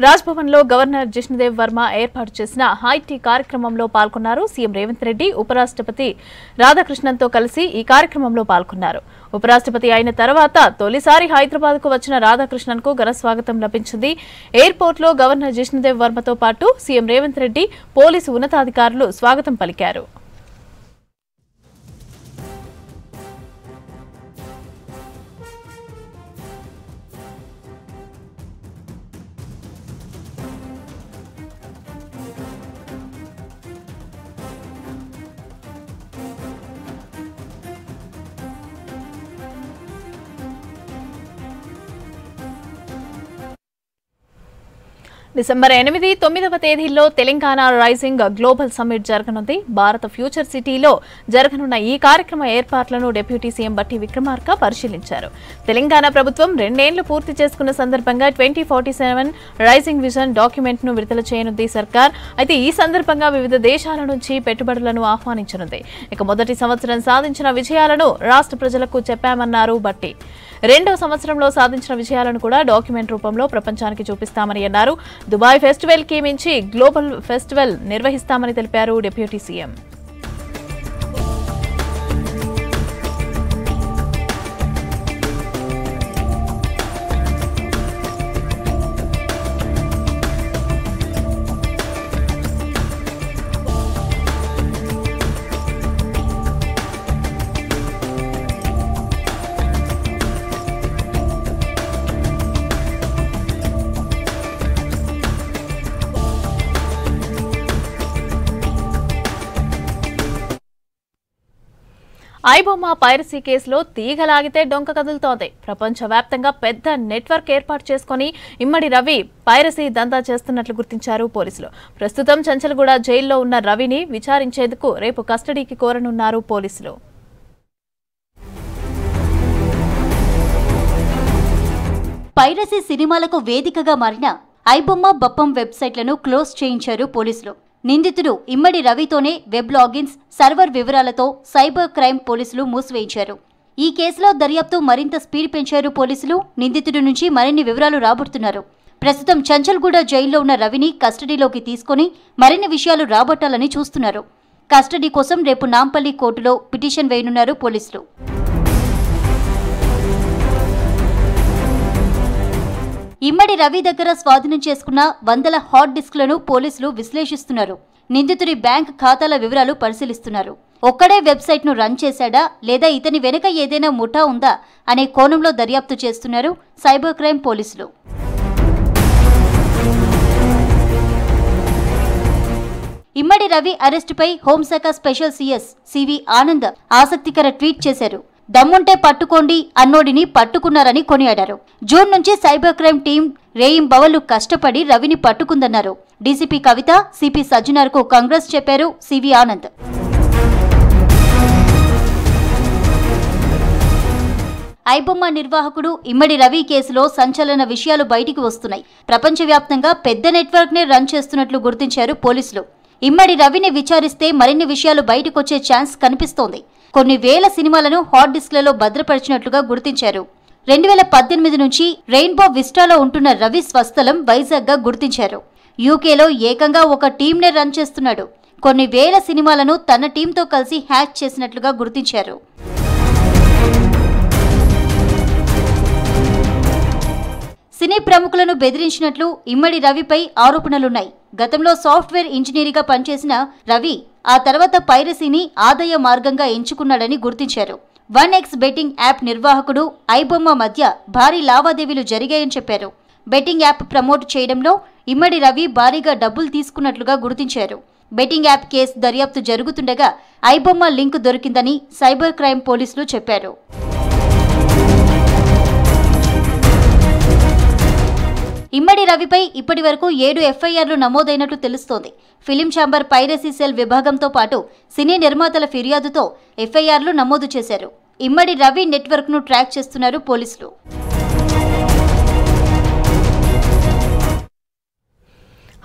రాజ్భవన్లో governor Jishnu Dev Varma ఏర్పాటు చేసిన high tea కార్యక్రమంలో పాల్గొన్నారు. సీఎం రేవంత్ రెడ్డి ఉపరాష్ట్రపతి రాధాకృష్ణన్తో కలిసి ఈ కార్యక్రమంలో పాల్గొన్నారు. ఉపరాష్ట్రపతి అయిన తర్వాత తొలిసారి హైదరాబాద్కు వచ్చిన రాధాకృష్ణన్కు ఘన స్వాగతం లభించింది. ఎయిర్పోర్ట్లో గవర్నర్ జిష్ణుదేవ్ వర్మతో పాటు సీఎం రేవంత్ రెడ్డి, పోలీసు ఉన్నతాధికారులు స్వాగతం పలికారు. డిసెంబర్ 8, 9వ తేదీల్లో తెలంగాణ రైజింగ్ గ్లోబల్ సమ్మిట్ జరగనుంది. భారత ఫ్యూచర్ సిటీలో జరగనున్న ఈ కార్యక్రమ ఏర్పాట్లను డిప్యూటీ సీఎం బట్టి విక్రమార్క పరిశీలించారు. తెలంగాణ ప్రభుత్వం 2 ఏళ్లు పూర్తి చేసుకున్న సందర్భంగా 2047 రైజింగ్ విజన్ డాక్యుమెంట్ ను విడుదల చేయనుంది సర్కార్. అయితే ఈ సందర్భంగా వివిధ దేశాల నుంచి పెట్టుబడులను ఆహ్వానించనుంది. ఇక మొదటి సంవత్సరం సాధించిన విజయాలను రాష్ట్ర ప్రజలకు చెప్పామన్నారు బట్టి. 2వ సంవత్సరంలో సాధించిన విజయాలను కూడా డాక్యుమెంట్ రూపంలో ప్రపంచానికి చూపిస్తామని అన్నారు. దుబాయ్ ఫెస్టివల్ కి మించి గ్లోబల్ ఫెస్టివల్ నిర్వహిస్తామని తెలిపారు డిప్యూటీ సీఎం. ఐబొమ్మ పైరసీ కేసులో తీగలాగితే డొంక కదులుతోంది. ప్రపంచవ్యాప్తంగా పెద్ద నెట్వర్క్ ఏర్పాటు చేసుకుని ఇమ్మడి రవి పైరసీ దందా చేస్తున్నట్లు గుర్తించారు పోలీసులు. ప్రస్తుతం చంచల్గూడ జైల్లో ఉన్న రవిని విచారించేందుకు రేపు కస్టడీకి కోరనున్నారు పోలీసులు. పైరసీ సినిమాలకు వేదికగా మారిన ఐబొమ్మ బప్పం వెబ్సైట్లను క్లోజ్ చేయించారు పోలీసులు. నిందితుడు ఇమ్మడి రవితోనే వెబ్ లాగిన్స్, సర్వర్ వివరాలతో సైబర్ క్రైమ్ పోలీసులు మూసివేయించారు. ఈ కేసులో దర్యాప్తు మరింత స్పీడ్ పెంచారు పోలీసులు. నిందితుడి నుంచి మరిన్ని వివరాలు రాబడుతున్నారు. ప్రస్తుతం చంచల్గూడ జైల్లో ఉన్న రవిని కస్టడీలోకి తీసుకుని మరిన్ని విషయాలు రాబట్టాలని చూస్తున్నారు. కస్టడీ కోసం రేపు నాంపల్లి కోర్టులో పిటిషన్ వేయనున్నారు పోలీసులు. ఇమ్మడి రవి దగ్గర స్వాధీనం చేసుకున్న వందల హాట్ డిస్క్లను పోలీసులు విశ్లేషిస్తున్నారు. నిందితుడి బ్యాంక్ ఖాతాల వివరాలు పరిశీలిస్తున్నారు. ఒక్కడే వెబ్సైట్ను రన్ చేశాడా లేదా ఇతని వెనుక ఏదైనా ముఠా ఉందా అనే కోణంలో దర్యాప్తు చేస్తున్నారు సైబర్ క్రైమ్ పోలీసులు. ఇమ్మడి రవి అరెస్టుపై హోంశాఖ స్పెషల్ సీఎస్ సివి ఆనంద్ ఆసక్తికర ట్వీట్ చేశారు. దమ్ముంటే పట్టుకోండి అన్నోడిని పట్టుకున్నారని కొనియాడారు. జూన్ నుంచి సైబర్ క్రైమ్ టీం రేయింబవళ్లు కష్టపడి రవిని పట్టుకుందన్నారు. డీసీపీ కవిత, సిపి సజ్జనార్కు కాంగ్రెస్ చెప్పారు సివి ఆనంద్. ఐబొమ్మ నిర్వాహకుడు ఇమ్మడి రవి కేసులో సంచలన విషయాలు బయటికి వస్తున్నాయి. ప్రపంచవ్యాప్తంగా పెద్ద నెట్వర్క్ నే రన్ చేస్తున్నట్లు గుర్తించారు పోలీసులు. ఇమ్మడి రవిని విచారిస్తే మరిన్ని విషయాలు బయటకొచ్చే ఛాన్స్ కనిపిస్తోంది. కొన్ని వేల సినిమాలను హాట్ డిస్క్లలో భద్రపరిచినట్లుగా గుర్తించారు. 2018 నుంచి రెయిన్బో విస్టాలో ఉంటున్న రవి స్వస్థలం వైజాగ్గా గుర్తించారు. యూకేలో ఏకంగా ఒక టీంనే రన్ చేస్తున్నాడు. కొన్ని వేల సినిమాలను తన టీంతో కలిసి హ్యాక్ చేసినట్లుగా గుర్తించారు. సినీ ప్రముఖులను బెదిరించినట్లు ఇమ్మడి రవిపై ఆరోపణలున్నాయి. గతంలో సాఫ్ట్వేర్ ఇంజనీర్గా పనిచేసిన రవి ఆ తర్వాత పైరసీని ఆదాయ మార్గంగా ఎంచుకున్నాడని గుర్తించారు. 1x బెట్టింగ్ యాప్ నిర్వాహకుడు ఐబొమ్మ మధ్య భారీ లావాదేవీలు జరిగాయని చెప్పారు. బెట్టింగ్ యాప్ ప్రమోట్ చేయడంలో ఇమ్మడి రవి భారీగా డబ్బులు తీసుకున్నట్లుగా గుర్తించారు. బెట్టింగ్ యాప్ కేసు దర్యాప్తు జరుగుతుండగా ఐబొమ్మ లింక్ దొరికిందని సైబర్ క్రైమ్ పోలీసులు చెప్పారు. ఇమ్మడి రవిపై ఇప్పటి వరకు 7 ఎఫ్ఐఆర్లు నమోదైనట్లు తెలుస్తోంది. ఫిలిం ఛాంబర్ పైరసీ సెల్ విభాగంతో పాటు సినీ నిర్మాతల ఫిర్యాదుతో ఎఫ్ఐఆర్లు నమోదు చేశారు. ఇమ్మడి రవి నెట్వర్క్ను ట్రాక్ చేస్తున్నారు పోలీసులు.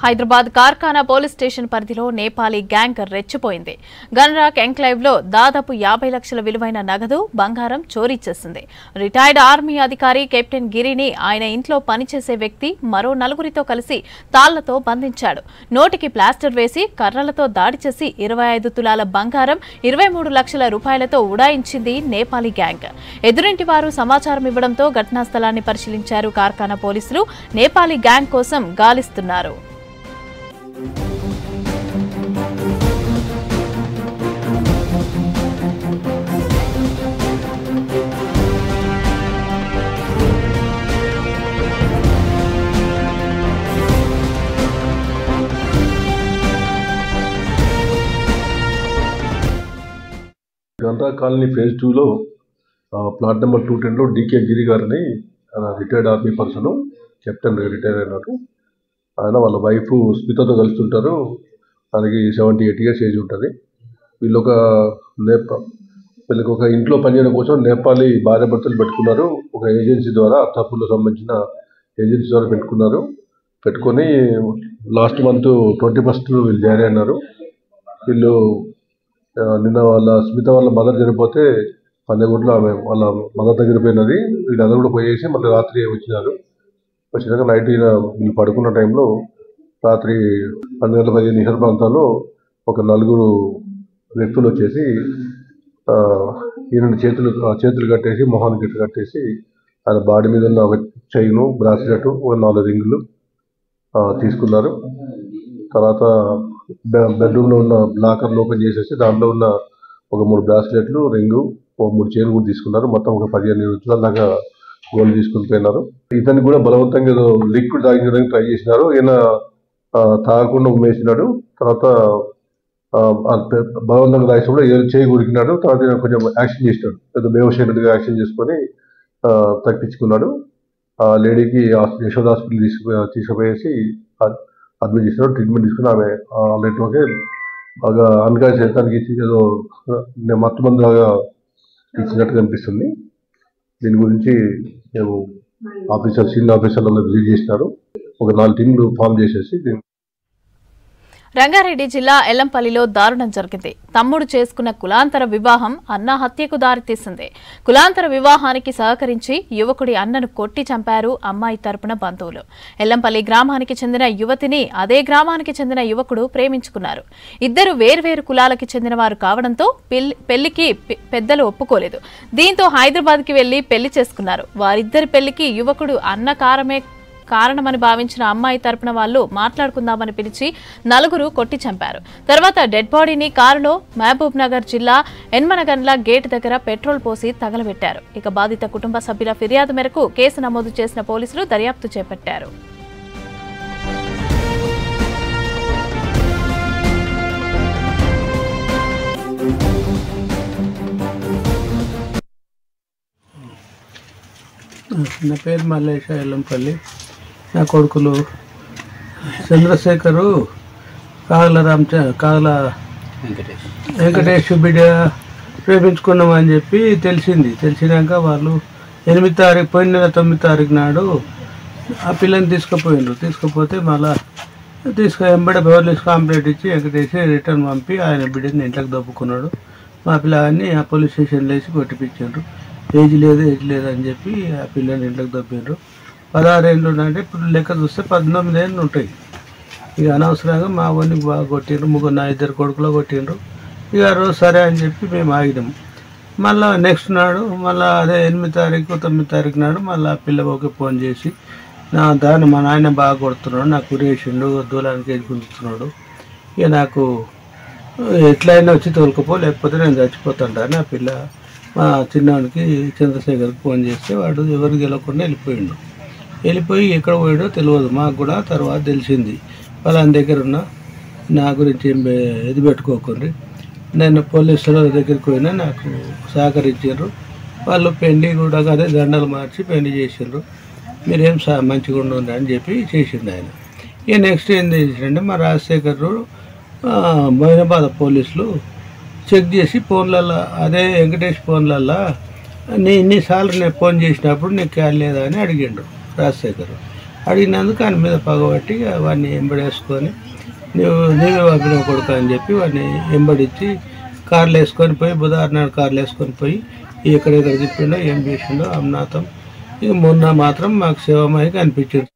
హైదరాబాద్ కార్ఖానా పోలీస్ స్టేషన్ పరిధిలో నేపాలీ గ్యాంగ్ రెచ్చిపోయింది. గన్రాక్ ఎంక్లైవ్ లో దాదాపు 50 లక్షల విలువైన నగదు, బంగారం చోరీ చేసింది. రిటైర్డ్ ఆర్మీ అధికారి కెప్టెన్ గిరిని ఆయన ఇంట్లో పనిచేసే వ్యక్తి మరో నలుగురితో కలిసి తాళ్లతో బంధించాడు. నోటికి ప్లాస్టర్ వేసి కర్రలతో దాడి చేసి 25 తులాల బంగారం, 23 లక్షల రూపాయలతో ఉడాయించింది నేపాలీ గ్యాంగ్. ఎదురింటి వారు సమాచారం ఇవ్వడంతో ఘటనా స్థలాన్ని పరిశీలించారు కార్ఖానా పోలీసులు. నేపాలీ గ్యాంగ్ కోసం గాలిస్తున్నారు. గంటా కాలనీ ఫేజ్ 2లో ప్లాట్ నెంబర్ 210లో డికే గిరి గారిని retired army person, captain retire అయినారు. ఆయన వాళ్ళ వైఫ్ స్మితతో కలుస్తుంటారు. ఆయనకి 78 ఇయర్స్ ఏజ్ ఉంటుంది. వీళ్ళు వీళ్ళకి ఒక ఇంట్లో పనిచేయడం కోసం నేపాలీ భార్య భర్తలు పెట్టుకున్నారు. ఒక ఏజెన్సీ ద్వారా, అత్తాపూర్లో సంబంధించిన ఏజెన్సీ ద్వారా పెట్టుకొని లాస్ట్ మంత్ 21st వీళ్ళు జాయిన్ అయినారు. వీళ్ళు నిన్న స్మిత వాళ్ళ మదర్ చనిపోతే పందెగుట్లో ఆమె వాళ్ళ మదర్ దగ్గర పోయినది. వీళ్ళందరూ కూడా పోయేసి మళ్ళీ రాత్రి వచ్చినాక నైట్ వీళ్ళు పడుకున్న టైంలో రాత్రి 12:15 ప్రాంతాల్లో ఒక 4 వ్యక్తులు వచ్చేసి ఈయన చేతులు కట్టేసి, మొహానికి కట్టేసి, ఆయన బాడీ మీద ఉన్న ఒక చైను, బ్రాస్లెట్, ఒక 4 రింగులు తీసుకున్నారు. తర్వాత బెడ్రూమ్లో ఉన్న లాకర్లు ఓపెన్ చేసేసి దాంట్లో ఉన్న ఒక 3 బ్రాస్లెట్లు, రింగు, ఒక 3 చైన్లు కూడా తీసుకున్నారు. మొత్తం ఒక 15 రోజుల దాకా గోల్డ్ తీసుకుని పోయినారు. ఇతన్ని కూడా బలవంతంగా ఏదో లిక్విడ్ తాగించడానికి ట్రై చేసినారు. ఈయన తాగకుండా ఉమ్మేసినాడు. తర్వాత బలవంతంగా తాగినప్పుడు చేయి గురికినాడు. తర్వాత ఈయన కొంచెం యాక్షన్ చేసినాడు, ఏదో బేవశైనట్టుగా యాక్షన్ చేసుకొని తప్పించుకున్నాడు. ఆ లేడీకి యశోద హాస్పిటల్ తీసుకుపోయేసి అడ్మిట్ చేసినాడు. ట్రీట్మెంట్ తీసుకుని ఆమె ఆల్రెడీ బాగా అన్కాన్షియస్, దానికి ఏదో మత్తు మందులాగా ఇచ్చినట్టు కనిపిస్తుంది. దీని గురించి మేము సీనియర్ ఆఫీసర్లను విజిట్ చేసినారు. ఒక 4 టీంలు ఫామ్ చేసేసి రంగారెడ్డి జిల్లా ఎల్లంపల్లిలో దారుణం జరిగింది. తమ్ముడు చేసుకున్న కులాంతర వివాహం అన్న హత్యకు దారితీసింది. కులాంతర వివాహానికి సహకరించి యువకుడి అన్నను కొట్టి చంపారు అమ్మాయి తరపున బంధువులు. ఎల్లంపల్లి గ్రామానికి చెందిన యువతిని అదే గ్రామానికి చెందిన యువకుడు ప్రేమించుకున్నారు. ఇద్దరు వేర్వేరు కులాలకి చెందినవారు కావడంతో పెళ్లికి పెద్దలు ఒప్పుకోలేదు. దీంతో హైదరాబాద్కి వెళ్లి పెళ్లి చేసుకున్నారు. వారిద్దరి పెళ్లికి యువకుడు అన్న కారణమని భావించిన అమ్మాయి తరపున వాళ్ళు మాట్లాడుకుందామని పిలిచి 4 కొట్టి చంపారు. తర్వాత డెడ్ బాడీని కారులో మహబూబ్ నగర్ జిల్లా ఎన్మనగండ్ల గేట్ దగ్గర పెట్రోల్ పోసి తగలబెట్టారు. ఇక బాధిత కుటుంబ సభ్యుల ఫిర్యాదు మేరకు కేసు నమోదు చేసిన పోలీసులు దర్యాప్తు చేపట్టారు. నా పేరు మల్లేశ, ఎల్లంపల్లి. నా కొడుకులు చంద్రశేఖరు, కాగల వెంకటేష్ బిడ్డ ప్రేమించుకున్నామని చెప్పి తెలిసినాక వాళ్ళు 8 తారీఖు, పోయిన నెల 9 తారీఖు నాడు ఆ పిల్లని తీసుకుపోతే మళ్ళీ వెంబడే పోలీస్ కంప్లైంట్ ఇచ్చి వెంకటేష్ రిటర్న్ పంపి ఆయన బిడ్డని ఇంట్లోకి దొప్పుకున్నాడు. మా పిల్లని ఆ పోలీస్ స్టేషన్లో వేసి కొట్టిపించారు. ఏజ్ లేదు అని చెప్పి ఆ పిల్లని ఇంట్లోకి దొప్పారు. 16 ఏళ్ళు అంటే ఇప్పుడు లెక్క చూస్తే 19 ఏళ్ళు ఉంటాయి. ఇక అనవసరంగా మా వాడికి బాగా కొట్టిండ్రు. నా 2 కొడుకులో కొట్టిండ్రు. ఇక రోజు సరే అని చెప్పి మేము ఆగినాము. మళ్ళీ నెక్స్ట్ నాడు మళ్ళీ అదే 8 తారీఖు 9 తారీఖు నాడు మళ్ళీ ఆ పిల్లకి ఫోన్ చేసి మా నాయన బాగా కొడుతున్నాడు, నాకు ఉరేసిండు, దూలానికి వేసుకుంటున్నాడు, ఇక నాకు ఎట్లయినా వచ్చి తోలుకపో, లేకపోతే నేను చచ్చిపోతాను అని ఆ పిల్ల మా చిన్నవాడికి చంద్రశేఖర్కి ఫోన్ చేస్తే వాడు ఎవరికి గెలవకుండా వెళ్ళిపోయి ఎక్కడ పోయాడో తెలియదు. మాకు కూడా తర్వాత తెలిసింది. వాళ్ళ దగ్గర ఉన్న నా గురించి ఏం పెట్టుకోకండి. నేను పోలీసుల దగ్గరికి పోయినా నాకు సహకరించారు. వాళ్ళు పెళ్లి కూడా అదే దండలు మార్చి పెళ్లి చేసిండ్రు. మీరేం మంచిగా ఉండండి అని చెప్పి చేసిండు ఆయన. ఇక నెక్స్ట్ ఏం చేసిండే మా రాజశేఖర్ మైనాబాద్ పోలీసులు చెక్ చేసి ఫోన్లలో, అదే వెంకటేష్ ఫోన్లలో ఇన్నిసార్లు నేను ఫోన్ చేసినప్పుడు నీకు క్యాల్ లేదా అని అడిగిండు రాజశేఖర్. అడిగినందుకు ఆయన మీద పగబట్టి వాడిని ఎంబడేసుకొని నీవే పంపిన కొడుకు అని చెప్పి వాడిని ఎంబడించి కార్లు వేసుకొని పోయి బుధవారం నాడు కార్లు వేసుకొని పోయి ఎక్కడెక్కడ తిప్పిండో ఏం చేసిండో అమ్నాథం. ఇక మొన్న మాత్రం మాకు శివమయ్యకి అనిపించింది.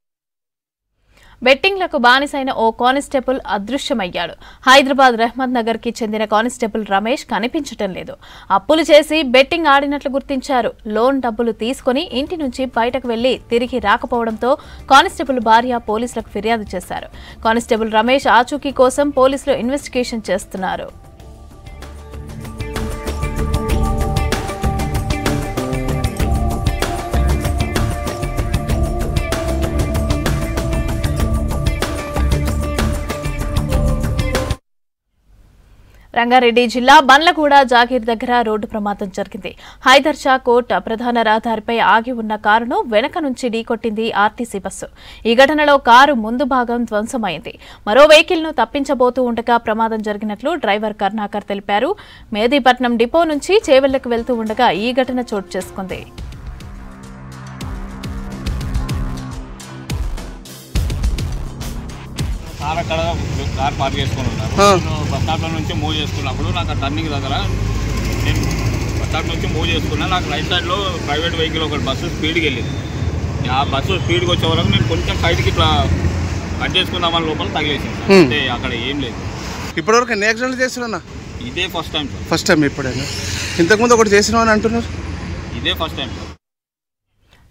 బెట్టింగ్లకు బానిసైన ఓ కానిస్టేబుల్ అదృశ్యమయ్యాడు. హైదరాబాద్ రహ్మత్ నగర్ కి చెందిన కానిస్టేబుల్ రమేష్ కనిపించటం లేదు. అప్పులు చేసి బెట్టింగ్ ఆడినట్లు గుర్తించారు. లోన్ డబ్బులు తీసుకుని ఇంటి నుంచి బయటకు వెళ్లి తిరిగి రాకపోవడంతో కానిస్టేబుల్ భార్య పోలీసులకు ఫిర్యాదు చేశారు. కానిస్టేబుల్ రమేష్ ఆచూకీ కోసం పోలీసులు ఇన్వెస్టిగేషన్ చేస్తున్నారు. రంగారెడ్డి జిల్లా బండ్లగూడ జాగీర్ దగ్గర రోడ్డు ప్రమాదం జరిగింది. హైదర్ షా కోట్ ప్రధాన రహదారిపై ఆగి ఉన్న కారును వెనక నుంచి ఢీకొట్టింది ఆర్టీసీ బస్సు. ఈ ఘటనలో కారు ముందు భాగం ధ్వంసమైంది. మరో వెహికల్ ను తప్పించబోతూ ఉండగా ప్రమాదం జరిగినట్లు డ్రైవర్ కరుణాకర్ తెలిపారు. మేదీపట్నం డిపో నుంచి చేవెళ్లకు వెళ్తూ ఉండగా ఈ ఘటన చోటు చేసుకుంది. కార్ అక్కడ కార్ పార్క్ చేసుకొని ఉన్నారు. బస్ స్టాప్ నుంచి మూవ్ చేసుకున్నప్పుడు నాకు ఆ టర్నింగ్ దగ్గర నేను బస్ స్టాప్ నుంచి మూవ్ చేసుకున్నా. నాకు రైట్ సైడ్లో ప్రైవేట్ వెహికల్ ఒకటి బస్సు స్పీడ్కి వెళ్ళింది. ఆ బస్సు స్పీడ్కి వచ్చే వరకు నేను కొంచెం సైడ్కి ఇట్లా కట్ చేసుకుందామని లోపల తగిలేసింది. అంటే అక్కడ ఏం లేదు. ఇప్పటివరకు ఎన్ని యాక్సిడెంట్లు చేస్తున్నా? ఇదే first time sir. First time ఇప్పుడైనా? ఇంతకుముందు ఒకటి చేసినామని అంటున్నారు. ఇదే ఫస్ట్ టైం సార్.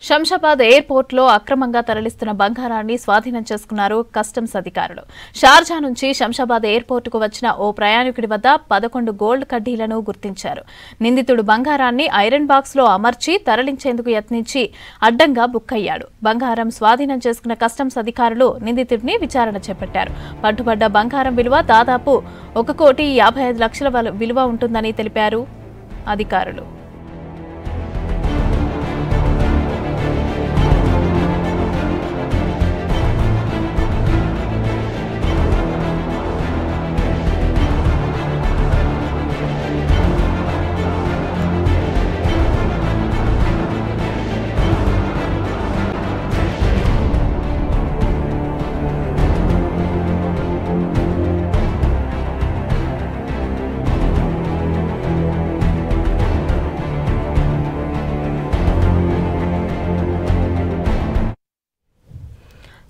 శంషాబాద్ ఎయిర్పోర్ట్లో అక్రమంగా తరలిస్తున్న బంగారాన్ని స్వాధీనం చేసుకున్నారు కస్టమ్స్ అధికారులు. షార్జా నుంచి శంషాబాద్ ఎయిర్పోర్టుకు వచ్చిన ఓ ప్రయాణికుడి వద్ద 11 గోల్డ్ కడ్డీలను గుర్తించారు. నిందితుడు బంగారాన్ని ఐరన్ బాక్స్ లో అమర్చి తరలించేందుకు యత్నించి అడ్డంగా బుక్కయ్యాడు. బంగారం స్వాధీనం చేసుకున్న కస్టమ్స్ అధికారులు నిందితుడిని విచారణ చేపట్టారు. పట్టుబడ్డ బంగారం విలువ దాదాపు 1,55,00,000 విలువ ఉంటుందని తెలిపారు అధికారులు.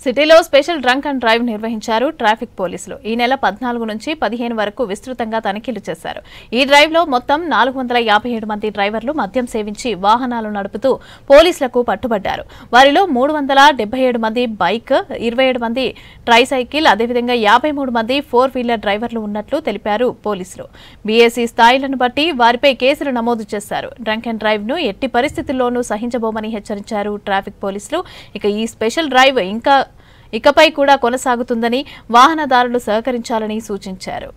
సిటీలో స్పెషల్ డ్రంక్ అండ్ డ్రైవ్ నిర్వహించారు ట్రాఫిక్ పోలీసులు. ఈ నెల 14 నుంచి 15 వరకు విస్తృతంగా తనిఖీలు చేశారు. ఈ డ్రైవ్ లో మొత్తం 457 మంది డ్రైవర్లు మద్యం సేవించి వాహనాలు నడుపుతూ పోలీసులకు పట్టుబడ్డారు. వారిలో 377 మంది బైక్, 27 మంది ట్రైసైకిల్, అదేవిధంగా 53 మంది 4-వీలర్ డ్రైవర్లు ఉన్నట్లు తెలిపారు పోలీసులు. బీఏసీ స్థాయిలను బట్టి వారిపై కేసులు నమోదు చేశారు. డ్రంక్ అండ్ డ్రైవ్ ను ఎట్టి పరిస్థితుల్లోనూ సహించబోమని హెచ్చరించారు ట్రాఫిక్ పోలీసులు. ఇక ఈ స్పెషల్ డ్రైవ్ ఇకపై కూడా కొనసాగుతుందని, వాహనదారులు సహకరించాలని సూచించారు.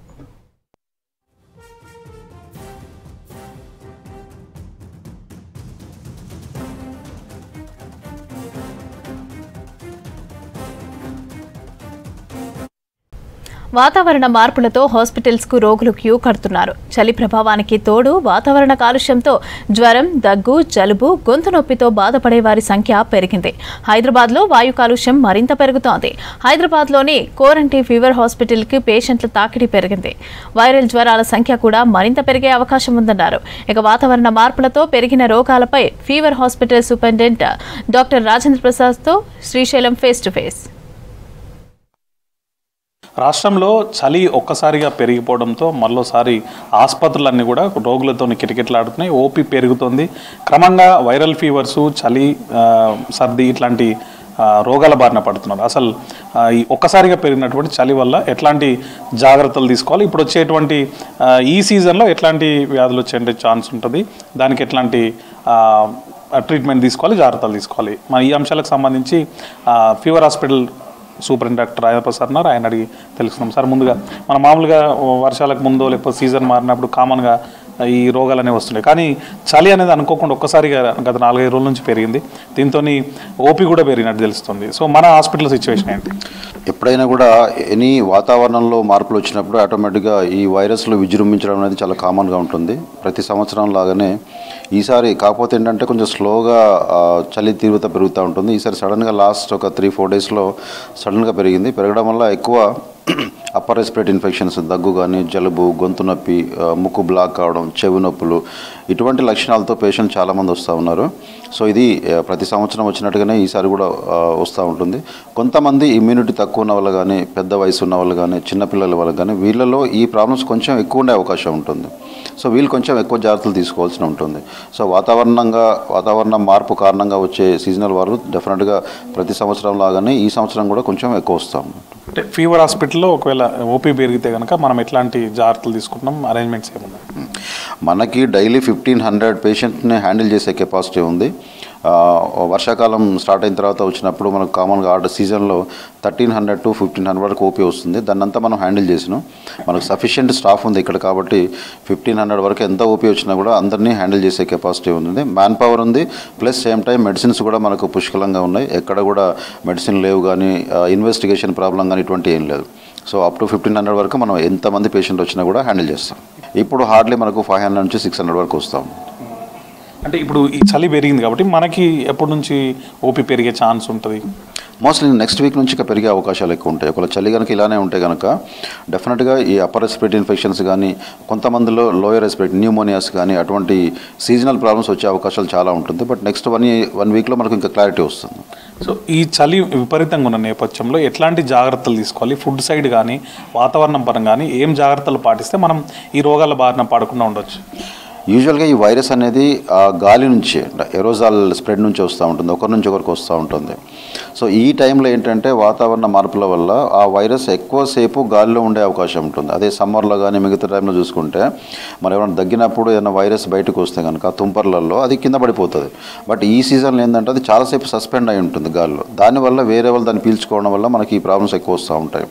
వాతావరణ మార్పులతో హాస్పిటల్స్ కు రోగులు క్యూ కడుతున్నారు. చలి ప్రభావానికి తోడు వాతావరణ కాలుష్యంతో జ్వరం, దగ్గు, జలుబు, గొంతు నొప్పితో బాధపడే వారి సంఖ్య పెరిగింది. హైదరాబాద్ లో వాయు కాలుష్యం మరింత పెరుగుతోంది. హైదరాబాద్ లోని కోరంటీ ఫీవర్ హాస్పిటల్ కి పేషెంట్ల తాకిడి పెరిగింది. వైరల్ జ్వరాల సంఖ్య కూడా మరింత పెరిగే అవకాశం ఉందన్నారు. ఇక వాతావరణ మార్పులతో పెరిగిన రోగాలపై fever hospital superintendent doctor Rajendra Prasad తో శ్రీశైలం ఫేస్ టు ఫేస్. రాష్ట్రంలో చలి ఒక్కసారిగా పెరిగిపోవడంతో మరోసారి ఆసుపత్రులన్నీ కూడా రోగులతో కిటకిటలాడుతున్నాయి. ఓపీ పెరుగుతుంది. క్రమంగా వైరల్ ఫీవర్సు, చలి, సర్ది ఇట్లాంటి రోగాల బారిన పడుతున్నారు. అసలు ఈ ఒక్కసారిగా పెరిగినటువంటి చలి వల్ల ఎట్లాంటి జాగ్రత్తలు తీసుకోవాలి, ఇప్పుడు వచ్చేటువంటి ఈ సీజన్లో ఎట్లాంటి వ్యాధులు వచ్చే ఛాన్స్ ఉంటుంది, దానికి ఎట్లాంటి ట్రీట్మెంట్ తీసుకోవాలి, జాగ్రత్తలు తీసుకోవాలి. మన ఈ అంశాలకు సంబంధించి fever hospital superintendent doctor Rajendra Prasad ఉన్నారు. ఆయన అడిగి తెలుసుకున్నాం. సార్, ముందుగా మన మామూలుగా వర్షాలకు ముందో లేకపోతే సీజన్ మారినప్పుడు కామన్గా ఈ రోగాలు అనేవి వస్తున్నాయి, కానీ చలి అనేది అనుకోకుండా ఒక్కసారిగా గత 4-5 రోజుల నుంచి పెరిగింది. దీంతో ఓపీ కూడా పెరిగినట్టు తెలుస్తుంది. సో మన హాస్పిటల్ సిచ్యువేషన్ ఏంటి? ఎప్పుడైనా కూడా ఎనీ వాతావరణంలో మార్పులు వచ్చినప్పుడు ఆటోమేటిక్గా ఈ వైరస్లు విజృంభించడం అనేది చాలా కామన్గా ఉంటుంది. ప్రతి సంవత్సరం లాగానే ఈసారి కాకపోతే ఏంటంటే కొంచెం స్లోగా చలి తీవ్రత పెరుగుతూ ఉంటుంది. ఈసారి సడన్గా లాస్ట్ ఒక 3-4 డేస్లో సడన్గా పెరగడం వల్ల ఎక్కువ అప్పర్ రెస్పిరేటరీ ఇన్ఫెక్షన్స్, దగ్గు కానీ, జలుబు, గొంతు నొప్పి, ముక్కు బ్లాక్ కావడం, చెవి నొప్పులు, ఇటువంటి లక్షణాలతో పేషెంట్ చాలామంది వస్తూ ఉన్నారు. సో ఇది ప్రతి సంవత్సరం వచ్చినట్టుగానే ఈసారి కూడా వస్తూ ఉంటుంది. కొంతమంది ఇమ్యూనిటీ తక్కువ ఉన్న వాళ్ళు కానీ, పెద్ద వయసు ఉన్న వాళ్ళు కానీ, చిన్నపిల్లల వాళ్ళు కానీ, వీళ్ళలో ఈ ప్రాబ్లమ్స్ కొంచెం ఎక్కువ ఉండే అవకాశం ఉంటుంది. సో వీళ్ళు కొంచెం ఎక్కువ జాగ్రత్తలు తీసుకోవాల్సి ఉంటుంది. సో వాతావరణ మార్పు కారణంగా వచ్చే సీజనల్ వారు డెఫినెట్గా ప్రతి సంవత్సరం లాగానే ఈ సంవత్సరం కూడా కొంచెం ఎక్కువ వస్తాం. అంటే ఫీవర్ హాస్పిటల్లో ఒకవేళ ఓపీ పెరిగితే కనుక మనం ఎట్లాంటి జాగ్రత్తలు తీసుకుంటున్నాం, అరేంజ్మెంట్స్ ఏమున్నాయి? మనకి డైలీ 1500 పేషెంట్ని హ్యాండిల్ చేసే కెపాసిటీ ఉంది. వర్షాకాలం స్టార్ట్ అయిన తర్వాత వచ్చినప్పుడు మనకు కామన్గా ఆర్డర్ సీజన్లో 1300 to 1500 వరకు ఓపీ వస్తుంది. దాన్నంతా మనం హ్యాండిల్ చేసినాం. మనకు సఫిషియెంట్ స్టాఫ్ ఉంది ఇక్కడ కాబట్టి 1500 వరకు ఎంత ఓపీ వచ్చినా కూడా అందరినీ హ్యాండిల్ చేసే కెపాసిటీ ఉంది. మ్యాన్ పవర్ ఉంది, ప్లస్ సేమ్ టైం మెడిసిన్స్ కూడా మనకు పుష్కలంగా ఉన్నాయి. ఎక్కడ కూడా మెడిసిన్ లేవు కానీ, ఇన్వెస్టిగేషన్ ప్రాబ్లం కానీ ఇటువంటి ఏం లేదు. సో అప్ టు 1500 వరకు మనం ఎంతమంది పేషెంట్ వచ్చినా కూడా హ్యాండిల్ చేస్తాం. ఇప్పుడు హార్డ్లీ మనకు 500 నుంచి 600 వరకు వస్తాం. అంటే ఇప్పుడు ఈ చలి పెరిగింది కాబట్టి మనకి ఎప్పటి నుంచి ఓపీ పెరిగే ఛాన్స్ ఉంటుంది? మోస్ట్లీ నెక్స్ట్ వీక్ నుంచి పెరిగే అవకాశాలు ఎక్కువ ఉంటాయి. ఒకవేళ చలి కనుక ఇలానే ఉంటే కనుక డెఫినెట్గా ఈ అప్పర్ రెస్పిరేటరీ ఇన్ఫెక్షన్స్ కానీ, కొంతమందిలో లోయర్ రెస్పిరేటరీ న్యూమోనియాస్ కానీ, అటువంటి సీజనల్ ప్రాబ్లమ్స్ వచ్చే అవకాశాలు చాలా ఉంటుంది. బట్ నెక్స్ట్ 1 వీక్లో మనకు ఇంకా క్లారిటీ వస్తుంది. సో ఈ చలి విపరీతంగా ఉన్న నేపథ్యంలో ఎట్లాంటి జాగ్రత్తలు తీసుకోవాలి? ఫుడ్ సైడ్ కానీ, వాతావరణం పరంగా కానీ ఏం జాగ్రత్తలు పాటిస్తే మనం ఈ రోగాల బారిన పడకుండా ఉండొచ్చు? యూజువల్గా ఈ వైరస్ అనేది గాలి నుంచి, ఎరోజాల్ స్ప్రెడ్ నుంచి వస్తూ ఉంటుంది, ఒకరి నుంచి ఒకరికి వస్తూ ఉంటుంది. సో ఈ టైంలో ఏంటంటే వాతావరణ మార్పుల వల్ల ఆ వైరస్ ఎక్కువసేపు గాలిలో ఉండే అవకాశం ఉంటుంది. అదే సమ్మర్లో కానీ మిగతా టైంలో చూసుకుంటే మనం ఏమైనా దగ్గినప్పుడు ఏదైనా వైరస్ బయటకు వస్తే కనుక తుంపర్లలో అది కింద పడిపోతుంది. బట్ ఈ సీజన్లో ఏంటంటే అది చాలాసేపు సస్పెండ్ అయి ఉంటుంది గాలిలో. దానివల్ల వేరే వాళ్ళు దాన్ని పీల్చుకోవడం వల్ల మనకి ఈ ప్రాబ్లమ్స్ ఎక్కువ వస్తూ ఉంటాయి.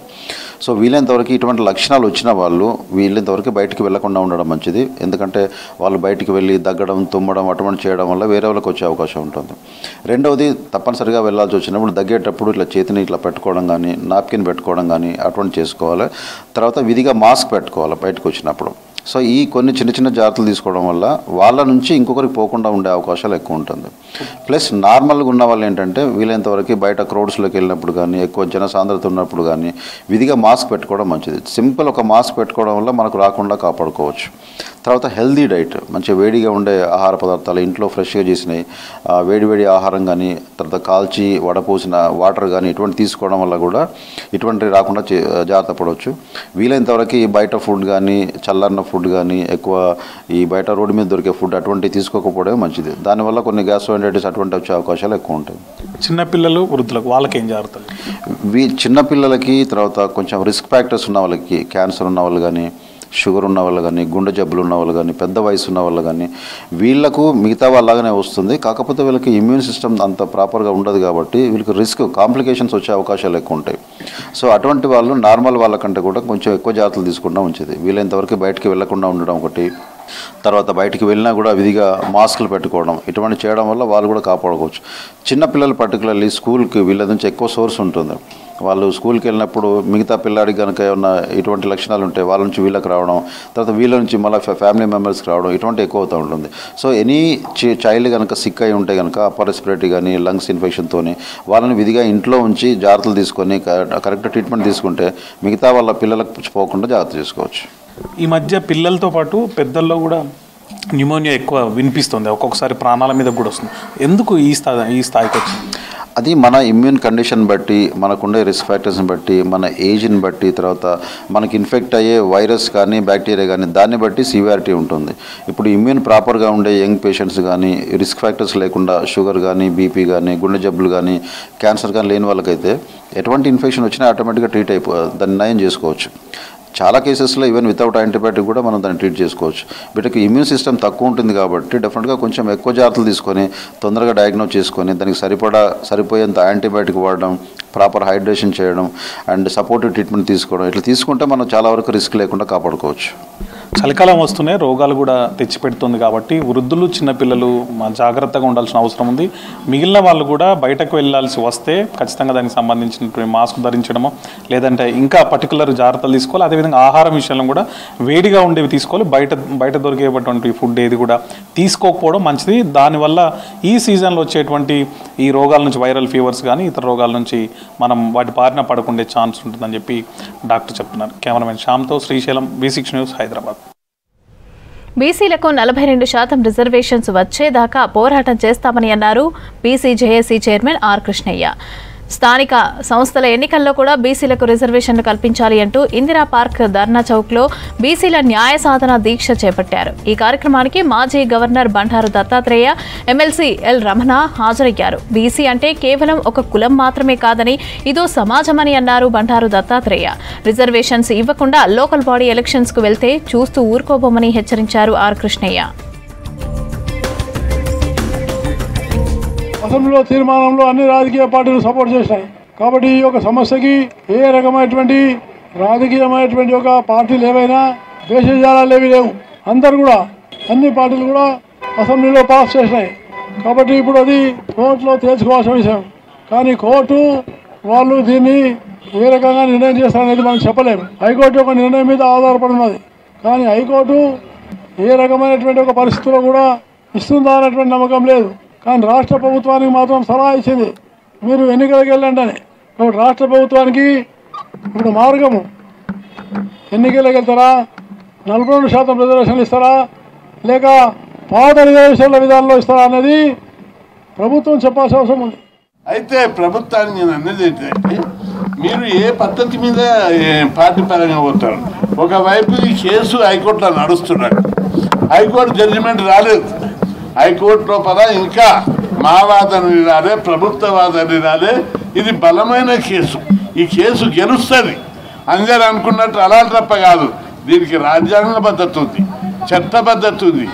సో వీలైనంతవరకు ఇటువంటి లక్షణాలు వచ్చిన వాళ్ళు వీలైనంతవరకు బయటికి వెళ్లకుండా ఉండడం మంచిది. ఎందుకంటే వాళ్ళు బయటికి వెళ్ళి దగ్గడం, తుమ్మడం అటువంటి చేయడం వల్ల వేరే వాళ్ళకి వచ్చే అవకాశం ఉంటుంది. రెండవది, తప్పనిసరిగా వెళ్ళాల్సి వచ్చినప్పుడు దగ్గేటప్పుడు ఇట్లా చేతిని ఇట్లా పెట్టుకోవడం కానీ, నాప్కిన్ పెట్టుకోవడం కానీ అటువంటి చేసుకోవాలి. తర్వాత విధిగా మాస్క్ పెట్టుకోవాలి బయటకు వచ్చినప్పుడు. సో ఈ కొన్ని చిన్న జాగ్రత్తలు తీసుకోవడం వల్ల వాళ్ళ నుంచి ఇంకొకరికి పోకుండా ఉండే అవకాశాలు ఎక్కువ ఉంటుంది. ప్లస్ నార్మల్గా ఉన్న వాళ్ళు ఏంటంటే వీలైనంతవరకు బయట క్రౌడ్స్లోకి వెళ్ళినప్పుడు కానీ, ఎక్కువ జనసాంద్రత ఉన్నప్పుడు కానీ విధిగా మాస్క్ పెట్టుకోవడం మంచిది. సింపుల్ ఒక మాస్క్ పెట్టుకోవడం వల్ల మనకు రాకుండా కాపాడుకోవచ్చు. తర్వాత హెల్దీ డైట్, మంచి వేడిగా ఉండే ఆహార పదార్థాలు, ఇంట్లో ఫ్రెష్గా చేసినవి, వేడి ఆహారం కానీ, తర్వాత కాల్చి వడపోసిన వాటర్ కానీ ఇటువంటి తీసుకోవడం వల్ల కూడా ఇటువంటివి రాకుండా జాగ్రత్త పడవచ్చు. వీలైనంతవరకు బయట ఫుడ్ కానీ, చల్లన్న ఫుడ్ కానీ, ఎక్కువ ఈ బయట రోడ్డు మీద దొరికే ఫుడ్ అటువంటివి తీసుకోకపోవడమే మంచిది. దానివల్ల కొన్ని గ్యాస్ట్రోఎంటరైటిస్ అటువంటి వచ్చే అవకాశాలు ఎక్కువ ఉంటాయి. చిన్నపిల్లలు, వృద్ధులకు వాళ్ళకి ఏం జాగ్రత్తలు? చిన్నపిల్లలకి, తర్వాత కొంచెం రిస్క్ ఫ్యాక్టర్స్ ఉన్న వాళ్ళకి, క్యాన్సర్ ఉన్న వాళ్ళు కానీ, షుగర్ ఉన్న వాళ్ళు కానీ, గుండె జబ్బులు ఉన్న వాళ్ళు కానీ, పెద్ద వయసు ఉన్న వాళ్ళు కానీ, వీళ్ళకు మిగతా వాళ్ళలాగానే వస్తుంది. కాకపోతే వీళ్ళకి ఇమ్యూన్ సిస్టమ్ అంత ప్రాపర్గా ఉండదు కాబట్టి వీళ్ళకి రిస్క్ కాంప్లికేషన్స్ వచ్చే అవకాశాలు ఎక్కువ ఉంటాయి. సో అటువంటి వాళ్ళు నార్మల్ వాళ్ళకంటే కూడా కొంచెం ఎక్కువ జాగ్రత్తలు తీసుకుంటూ ఉంచేది. వీలైనంతవరకు బయటికి వెళ్లకుండా ఉండడం ఒకటి, తర్వాత బయటికి వెళ్ళినా కూడా విధిగా మాస్కులు పెట్టుకోవడం, ఇటువంటి చేయడం వల్ల వాళ్ళు కూడా కాపాడుకోవచ్చు. చిన్నపిల్లలు పర్టికులర్లీ స్కూల్కి వీళ్ళ నుంచి ఎక్కువ సోర్స్ ఉంటుంది. వాళ్ళు స్కూల్కి వెళ్ళినప్పుడు మిగతా పిల్లాడికి కనుక ఏమన్నా ఇటువంటి లక్షణాలు ఉంటాయి, వాళ్ళ నుంచి వీళ్ళకి రావడం, తర్వాత వీళ్ళ నుంచి మళ్ళీ ఫ్యామిలీ మెంబర్స్కి రావడం, ఇటువంటి ఎక్కువ అవుతూ ఉంటుంది. సో ఎనీ చైల్డ్ కనుక సిక్ అయి ఉంటే కనుక అప్పర్ రెస్పిరేటరీ కానీ, లంగ్స్ ఇన్ఫెక్షన్తో వాళ్ళని విధిగా ఇంట్లో ఉంచి జాగ్రత్తలు తీసుకొని కరెక్ట్ ట్రీట్మెంట్ తీసుకుంటే మిగతా వాళ్ళ పిల్లలకు పోకుండా జాగ్రత్త చేసుకోవచ్చు. ఈ మధ్య పిల్లలతో పాటు పెద్దల్లో కూడా న్యూమోనియా ఎక్కువ వినిపిస్తుంది, ఒక్కొక్కసారి ప్రాణాల మీద కూడా వస్తుంది. ఎందుకు ఈ స్థాయికి వచ్చింది? అది మన ఇమ్యూన్ కండిషన్ బట్టి, మనకుండే రిస్క్ ఫ్యాక్టర్స్ని బట్టి, మన ఏజ్ని బట్టి, తర్వాత మనకి ఇన్ఫెక్ట్ అయ్యే వైరస్ కానీ, బ్యాక్టీరియా కానీ దాన్ని బట్టి సివియారిటీ ఉంటుంది. ఇప్పుడు ఇమ్యూన్ ప్రాపర్గా ఉండే యంగ్ పేషెంట్స్ కానీ, రిస్క్ ఫ్యాక్టర్స్ లేకుండా షుగర్ కానీ, బీపీ కానీ, గుండె జబ్బులు కానీ, క్యాన్సర్ కానీ లేని వాళ్ళకైతే ఎటువంటి ఇన్ఫెక్షన్ వచ్చినా ఆటోమేటిక్గా ట్రీట్ దాన్ని నయం చేసుకోవచ్చు. చాలా కేసెస్లో ఈవెన్ వితౌట్ యాంటీబయాటిక్ కూడా మనం దాన్ని ట్రీట్ చేసుకోవచ్చు. వీటికి ఇమ్యూన్ సిస్టమ్ తక్కువ ఉంటుంది కాబట్టి డెఫినెట్గా కొంచెం ఎక్కువ జాగ్రత్తలు తీసుకొని తొందరగా డయాగ్నోస్ చేసుకొని దానికి సరిపోయేంత యాంటీబయాటిక్ వాడడం, ప్రాపర్ హైడ్రేషన్ చేయడం అండ్ సపోర్టివ్ ట్రీట్మెంట్ తీసుకోవడం, ఇట్లా తీసుకుంటే మనం చాలా వరకు రిస్క్ లేకుండా కాపాడుకోవచ్చు. చలికాలం వస్తూనే రోగాలు కూడా తెచ్చిపెడుతుంది కాబట్టి వృద్ధులు చిన్నపిల్లలు జాగ్రత్తగా ఉండాల్సిన అవసరం ఉంది. మిగిలిన వాళ్ళు కూడా బయటకు వెళ్ళాల్సి వస్తే ఖచ్చితంగా దానికి సంబంధించినటువంటి మాస్క్ ధరించడమో లేదంటే ఇంకా పర్టికులర్ జాగ్రత్తలు తీసుకోవాలి. అదేవిధంగా ఆహారం విషయంలో కూడా వేడిగా ఉండేవి తీసుకోవాలి. బయట దొరికేటువంటి ఫుడ్ ఏది కూడా తీసుకోకపోవడం మంచిది. దానివల్ల ఈ సీజన్లో వచ్చేటువంటి ఈ రోగాల నుంచి వైరల్ ఫీవర్స్ కానీ ఇతర రోగాల నుంచి మనం వాటి బారిన పడకుండే ఛాన్స్ ఉంటుందని చెప్పి డాక్టర్ చెప్తున్నారు. కెమెరామెన్ శ్యామ్తో శ్రీశైలం, V6 న్యూస్, హైదరాబాద్. బీసీలకు 42% రిజర్వేషన్స్ వచ్చేదాకా పోరాటం చేస్తామని అన్నారు BC JAC chairman R Krishnaiah. స్థానిక సంస్థల ఎన్నికల్లో కూడా బీసీలకు రిజర్వేషన్లు కల్పించాలి అంటూ ఇందిరా పార్క్ ధర్నా చౌక్లో బీసీల న్యాయ సాధన దీక్ష చేపట్టారు. ఈ కార్యక్రమానికి మాజీ governor Bandaru Dattatreya, MLC L Ramana హాజరయ్యారు. బీసీ అంటే కేవలం ఒక కులం మాత్రమే కాదని ఇదో సమాజమని అన్నారు బండారు దత్తాత్రేయ. రిజర్వేషన్స్ ఇవ్వకుండా లోకల్ బాడీ ఎలక్షన్స్ కు వెళ్తే చూస్తూ ఊరుకోబోమని హెచ్చరించారు ఆర్ కృష్ణయ్య. అసెంబ్లీలో తీర్మానంలో అన్ని రాజకీయ పార్టీలు సపోర్ట్ చేశాయి. కాబట్టి ఈ యొక్క సమస్యకి ఏ రకమైనటువంటి రాజకీయమైనటువంటి ఒక పార్టీలు ఏవైనా భేషజాలాలు ఏవి లేవు. అందరు కూడా అన్ని పార్టీలు కూడా అసెంబ్లీలో పాస్ చేసినాయి. కాబట్టి ఇప్పుడు అది కోర్టులో తేల్చుకోవాల్సిన విషయం. కానీ కోర్టు వాళ్ళు దీన్ని ఏ రకంగా నిర్ణయం చేస్తారనేది మనం చెప్పలేము. హైకోర్టు యొక్క నిర్ణయం మీద ఆధారపడి ఉన్నది. కానీ హైకోర్టు ఏ రకమైనటువంటి ఒక పరిస్థితుల్లో కూడా ఇస్తుందా అనేటువంటి నమ్మకం లేదు. కానీ రాష్ట్ర ప్రభుత్వానికి మాత్రం సలహా ఇచ్చింది, మీరు ఎన్నికలకు వెళ్ళండి అని. కాబట్టి రాష్ట్ర ప్రభుత్వానికి ఇప్పుడు మార్గము ఎన్నికలకు వెళ్తారా, 42% రిజర్వేషన్లు ఇస్తారా, లేక పాత రిజర్వేషన్ల విధానంలో ఇస్తారా అనేది ప్రభుత్వం చెప్పాల్సిన అవసరం ఉంది. అయితే ప్రభుత్వాన్ని నేను అన్నది ఏంటంటే, మీరు ఏ పద్ధతి మీద పార్టీ పరంగా పోతారు. ఒకవైపు ఈ కేసు హైకోర్టులో నడుస్తున్నాడు, హైకోర్టు జడ్జిమెంట్ రాలేదు. హైకోర్టు లోపల ఇంకా మా వాదన రాలే, ప్రభుత్వ వాదన రాలే. ఇది బలమైన కేసు. ఈ కేసు గెలుస్తుంది అందరు అనుకున్నట్టు అలా తప్ప కాదు. దీనికి రాజ్యాంగ పద్ధతి ఉంది, చట్ట పద్ధతి ఉంది,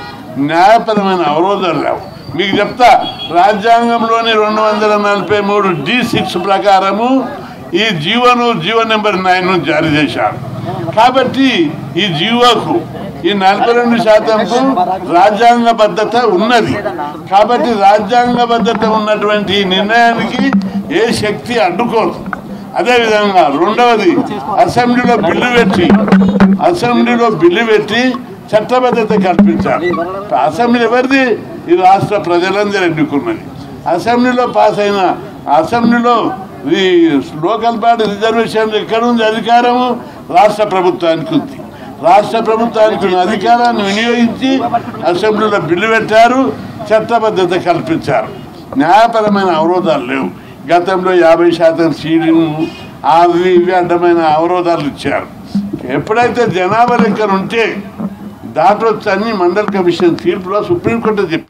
న్యాయపరమైన అవరోధాలు లేవు. మీకు చెప్తా, రాజ్యాంగంలోని 243D6 ప్రకారము ఈ జీవో నెంబర్ 9 జారీ చేశారు. కాబట్టి ఈ జీవోకు ఈ 42%కు రాజ్యాంగబద్ధత ఉన్నది. కాబట్టి రాజ్యాంగబద్ధత ఉన్నటువంటి నిర్ణయానికి ఏ శక్తి అడ్డుకోదు. అదేవిధంగా రెండవది, అసెంబ్లీలో బిల్లు పెట్టి చట్టబద్ధత కల్పించాలి. అసెంబ్లీ ఎవరిది? ఈ రాష్ట్ర ప్రజలందరూ ఎన్నుకున్నది. అసెంబ్లీలో పాస్ అయిన అసెంబ్లీలో ఈ లోకల్ బాడీ రిజర్వేషన్లు ఎక్కడుంది? అధికారము రాష్ట్ర ప్రభుత్వానికి ఉంది. రాష్ట్ర ప్రభుత్వానికి అధికారాన్ని వినియోగించి అసెంబ్లీలో బిల్లు పెట్టారు, చట్టబద్ధత కల్పించారు. న్యాయపరమైన అవరోధాలు లేవు. గతంలో 50% సీలింగ్ అవి ఇవి అడ్డమైన అవరోధాలు ఇచ్చారు. ఎప్పుడైతే జనాభా లెక్కలు ఉంటే దాంట్లో అన్ని మండల్ కమిషన్ తీర్పులో సుప్రీంకోర్టు చెప్పి.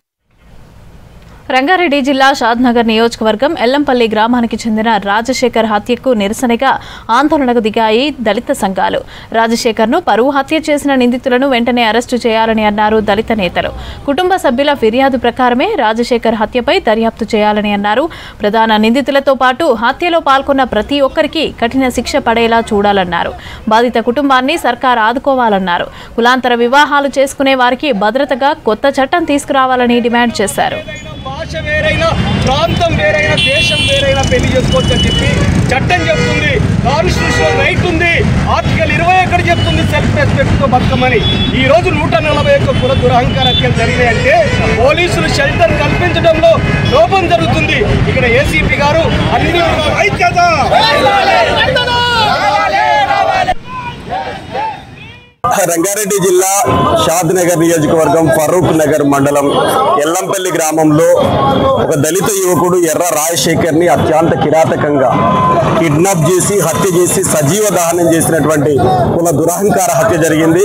రంగారెడ్డి జిల్లా షాద్నగర్ నియోజకవర్గం ఎల్లంపల్లి గ్రామానికి చెందిన రాజశేఖర్ హత్యకు నిరసనగా ఆందోళనకు దిగాయి దళిత సంఘాలు. రాజశేఖర్ను పరువు హత్య చేసిన నిందితులను వెంటనే అరెస్టు చేయాలని అన్నారు దళిత నేతలు. కుటుంబ సభ్యుల ఫిర్యాదు ప్రకారమే రాజశేఖర్ హత్యపై దర్యాప్తు చేయాలని అన్నారు. ప్రధాన నిందితులతో పాటు హత్యలో పాల్గొన్న ప్రతి ఒక్కరికి కఠిన శిక్ష పడేలా చూడాలన్నారు. బాధిత కుటుంబాన్ని సర్కార్ ఆదుకోవాలన్నారు. కులాంతర వివాహాలు చేసుకునే వారికి భద్రతగా కొత్త చట్టం తీసుకురావాలని డిమాండ్ చేశారు. భాష వేరైనా, ప్రాంతం వేరైనా, దేశం వేరైనా పెళ్లి చేసుకోవచ్చు అని చెప్పి చట్టం చెప్తుంది. కాన్స్టిట్యూషనల్ రైట్ ఉంది. ఆర్టికల్ 20 ఎక్కడ చెప్తుంది సెల్ఫ్ రెస్పెక్ట్తో బతకమని. ఈ రోజు 141 కుల దురహంకార హత్యలు జరిగినాయంటే పోలీసులు షెల్టర్ కల్పించడంలో లోపం జరుగుతుంది. ఇక్కడ ఏసీపీ గారు అన్ని రంగారెడ్డి జిల్లా షాద్నగర్ నియోజకవర్గం ఫరూక్ నగర్ మండలం ఎల్లంపల్లి గ్రామంలో ఒక దళిత యువకుడు ఎర్ర రాజశేఖర్ ని అత్యంత కిరాతకంగా కిడ్నాప్ చేసి హత్య చేసి సజీవ దహనం చేసినటువంటి కుల దురహంకార హత్య జరిగింది.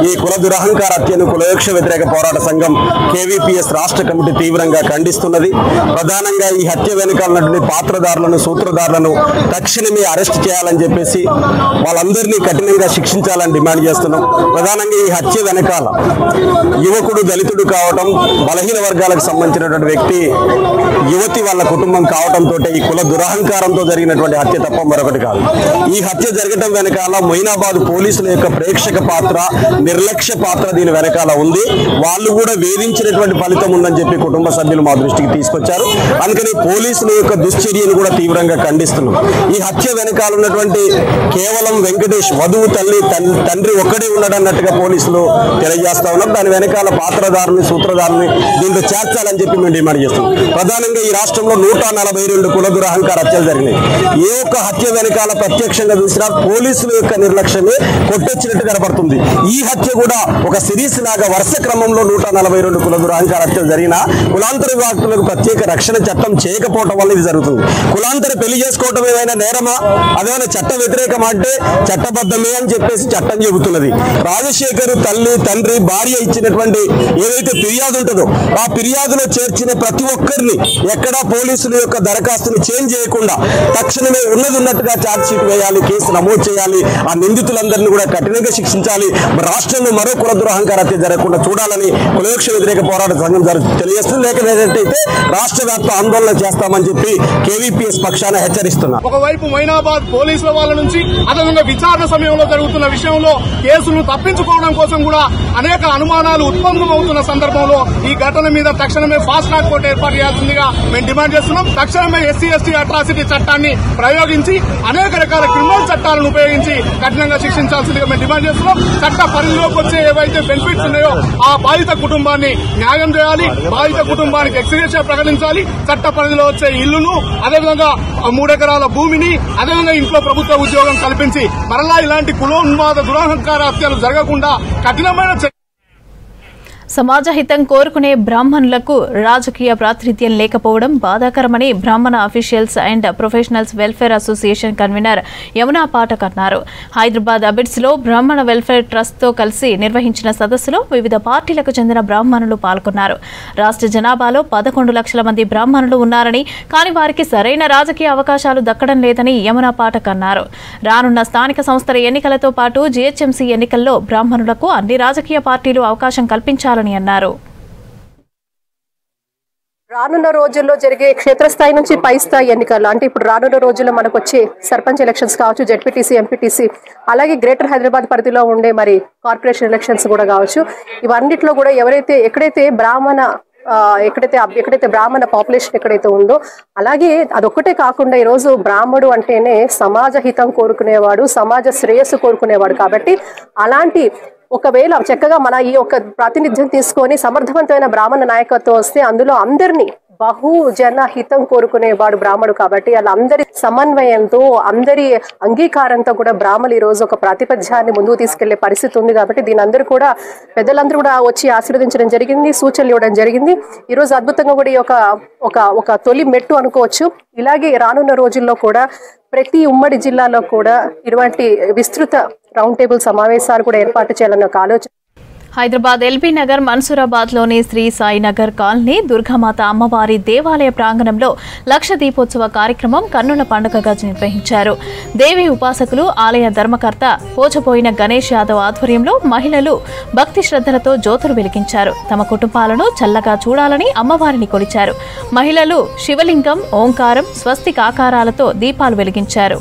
ఈ కుల దురహంకార హత్యను కులవృక్ష వ్యతిరేక పోరాట సంఘం KVPS రాష్ట్ర కమిటీ తీవ్రంగా ఖండిస్తున్నది. ప్రధానంగా ఈ హత్య వెనుకాలన్నటువంటి పాత్రదారులను, సూత్రధారులను తక్షణమే అరెస్ట్ చేయాలని చెప్పేసి వాళ్ళందరినీ కఠినంగా శిక్షించాలని డిమాండ్ చేస్తున్నాం. ప్రధానంగా ఈ హత్య వెనకాల యువకుడు దళితుడు కావటం, బలహీన వర్గాలకు సంబంధించినటువంటి వ్యక్తి యువతి వాళ్ళ కుటుంబం కావడంతో ఈ కుల దురహంకారంతో జరిగినటువంటి హత్య తప్ప మరొకటి కాదు. ఈ హత్య జరగటం వెనకాల మొయినాబాద్ పోలీసుల యొక్క ప్రేక్షక పాత్ర, నిర్లక్ష్య పాత్ర దీని వెనకాల ఉంది. వాళ్ళు కూడా వేధించినటువంటి ఫలితం ఉందని చెప్పి కుటుంబ సభ్యులు మా దృష్టికి తీసుకొచ్చారు. అందుకని పోలీసుల యొక్క దుశ్చర్యను కూడా తీవ్రంగా ఖండిస్తున్నాం. ఈ హత్య వెనకాల ఉన్నటువంటి కేవలం వెంకటేష్ వధువు తల్లి తండ్రి ఒక్కడే ఉన్నాడన్నట్టుగా పోలీసులు తెలియజేస్తా ఉన్నారు. దాని వెనకాల పాత్రదారుని, సూత్రధారుని దీంట్లో చేర్చాలని చెప్పి మేము డిమాండ్ చేస్తున్నాం. ప్రధానంగా ఈ రాష్ట్రంలో 142 కుల దురహంకార హత్యలు జరిగినాయి. ఏ ఒక్క హత్య వెనకాల ప్రత్యక్షంగా చూసినా పోలీసుల యొక్క నిర్లక్ష్యమే కొట్టొచ్చినట్టు కనపడుతుంది. ఈ హత్య కూడా ఒక సిరీస్ లాగా వరుస క్రమంలో 142 కుల దురహంకార హత్యలు జరిగినా కులాంతర వివాహకులకు ప్రత్యేక రక్షణ చట్టం చేయకపోవడం వల్ల ఇది జరుగుతుంది. కులాంతర పెళ్లి చేసుకోవటం ఏమైనా నేరమా, అదేమైనా చట్ట వ్యతిరేకమా అంటే చట్టబద్ధమే అని చెప్పేసి చట్టం చెబుతున్నది. రాజశేఖర్ తల్లి, తండ్రి, భార్య ఇచ్చినటువంటి ఏదైతే ఫిర్యాదు ఉంటుందో ఆ ఫిర్యాదులో చేర్చిన ప్రతి ఒక్కరిని ఎక్కడా పోలీసుల యొక్క దరఖాస్తుని చేంజ్ చేయకుండా తక్షణమే ఉన్నట్టుగా ఛార్జ్ షీట్ వేయాలి, కేసు నమోదు చేయాలి. ఆ నిందితులందరినీ కూడా కఠినంగా శిక్షించాలి. రాష్ట్రంలో మరో కుల దురహంకార హత్య జరగకుండా చూడాలని కులవివక్ష వ్యతిరేక పోరాట సంఘం తెలియజేస్తుంది. లేకపోతే రాష్ట్ర వ్యాప్త ఆందోళన చేస్తామని చెప్పి కేవీపీఎస్ పక్షాన హెచ్చరిస్తున్నారు. ఒకవైపు మొయినాబాద్ పోలీసుల వాళ్ళ నుంచి అదేవిధంగా విచారణ సమయంలో జరుగుతున్న విషయంలో కేసును తప్పించుకోవడం కోసం కూడా అనేక అనుమానాలు ఉత్పన్నమవుతున్న సందర్భంలో ఈ ఘటన మీద తక్షణమే ఫాస్ట్ ట్రాక్ కోర్టు ఏర్పాటు చేయాల్సిందిగా మేము డిమాండ్ చేస్తున్నాం. తక్షణమే ఎస్సీ/ఎస్టీ అట్రాసిటీ చట్టాన్ని ప్రయోగించి అనేక రకాల క్రిమినల్ చట్టాలను ఉపయోగించి కఠినంగా శిక్షించాల్సిందిగా మేము డిమాండ్ చేస్తున్నాం. చట్ట పరిధిలోకి వచ్చే ఏవైతే బెనిఫిట్స్ ఉన్నాయో ఆ బాధిత కుటుంబాన్ని న్యాయం చేయాలి, బాధిత కుటుంబానికి ఎక్స్గ్రేషియా ప్రకటించాలి. చట్ట పరిధిలో వచ్చే ఇల్లును, అదేవిధంగా 3 ఎకరాల భూమిని, అదేవిధంగా ఇంట్లో ప్రభుత్వ ఉద్యోగం కల్పించి మరలా ఇలాంటి కులోన్మాద దురహంకార హత్యలు జరగకుండా కఠినమైన సమాజ హితం కోరుకునే బ్రాహ్మణులకు రాజకీయ ప్రాతినిధ్యం లేకపోవడం బాధాకరమని బ్రాహ్మణ officials and professionals welfare association convener Yamuna Pathak అన్నారు. హైదరాబాద్ అబిడ్స్ లో బ్రాహ్మణ వెల్ఫేర్ ట్రస్ట్ తో కలిసి నిర్వహించిన సదస్సులో వివిధ పార్టీలకు చెందిన బ్రాహ్మణులు పాల్గొన్నారు. రాష్ట్ర జనాభాలో 11 లక్షల మంది బ్రాహ్మణులు ఉన్నారని, కానీ వారికి సరైన రాజకీయ అవకాశాలు దక్కడం లేదని యమునా పాఠక్ అన్నారు. రానున్న స్థానిక సంస్థల ఎన్నికలతో పాటు జీహెచ్ఎంసీ ఎన్నికల్లో బ్రాహ్మణులకు అన్ని రాజకీయ పార్టీలు అవకాశం కల్పించాలని అన్నారు. రానున్న రోజుల్లో జరిగే క్షేత్రస్థాయి నుంచి పై స్థాయి ఎన్నికలు అంటే ఇప్పుడు రానున్న రోజుల్లో మనకు వచ్చే సర్పంచ్ ఎలక్షన్స్ కావచ్చు, జెడ్పీటీసీ, ఎంపీటీసీ, అలాగే గ్రేటర్ హైదరాబాద్ పరిధిలో ఉండే మరి కార్పొరేషన్ ఎలక్షన్స్ కూడా కావచ్చు. ఇవన్నిట్లో కూడా ఎక్కడైతే బ్రాహ్మణ పాపులేషన్ ఎక్కడైతే ఉందో, అలాగే అదొక్కటే కాకుండా ఈరోజు బ్రాహ్మడు అంటేనే సమాజ హితం కోరుకునేవాడు, సమాజ శ్రేయస్సు కోరుకునేవాడు. కాబట్టి అలాంటి ఒకవేళ చక్కగా మన ఈ యొక్క ప్రాతినిధ్యం తీసుకొని సమర్థవంతమైన బ్రాహ్మణ నాయకత్వం వస్తే అందులో అందరినీ బహుజన హితం కోరుకునేవాడు బ్రాహ్మడు. కాబట్టి వాళ్ళందరి సమన్వయంతో, అందరి అంగీకారంతో కూడా బ్రాహ్మణులు ఈ రోజు ఒక ప్రాతిపధ్యాన్ని ముందుకు తీసుకెళ్లే పరిస్థితి ఉంది. కాబట్టి దీని అందరూ కూడా పెద్దలందరూ కూడా వచ్చి ఆశీర్వదించడం జరిగింది, సూచనలు ఇవ్వడం జరిగింది. ఈ రోజు అద్భుతంగా కూడా ఈ ఒక తొలి మెట్టు అనుకోవచ్చు. ఇలాగే రానున్న రోజుల్లో కూడా ప్రతి ఉమ్మడి జిల్లాలో కూడా ఇటువంటి విస్తృత రౌండ్ టేబుల్ సమావేశాలు కూడా ఏర్పాటు చేయాలన్న ఒక ఆలోచన. హైదరాబాద్ ఎల్బీ నగర్, మన్సూరాబాద్లోని శ్రీ సాయి నగర్ కాలనీ దుర్గామాత అమ్మవారి దేవాలయ ప్రాంగణంలో లక్ష దీపోత్సవ కార్యక్రమం కన్నుల పండుగగా నిర్వహించారు. దేవి ఉపాసకులు, ఆలయ ధర్మకర్త పోచపోయిన గణేష్ యాదవ్ ఆధ్వర్యంలో మహిళలు భక్తి శ్రద్ధలతో జ్యోతులు వెలిగించారు. తమ కుటుంబాలను చల్లగా చూడాలని అమ్మవారిని కొలిచారు. మహిళలు శివలింగం, ఓంకారం, స్వస్తిక్ ఆకారాలతో దీపాలు వెలిగించారు.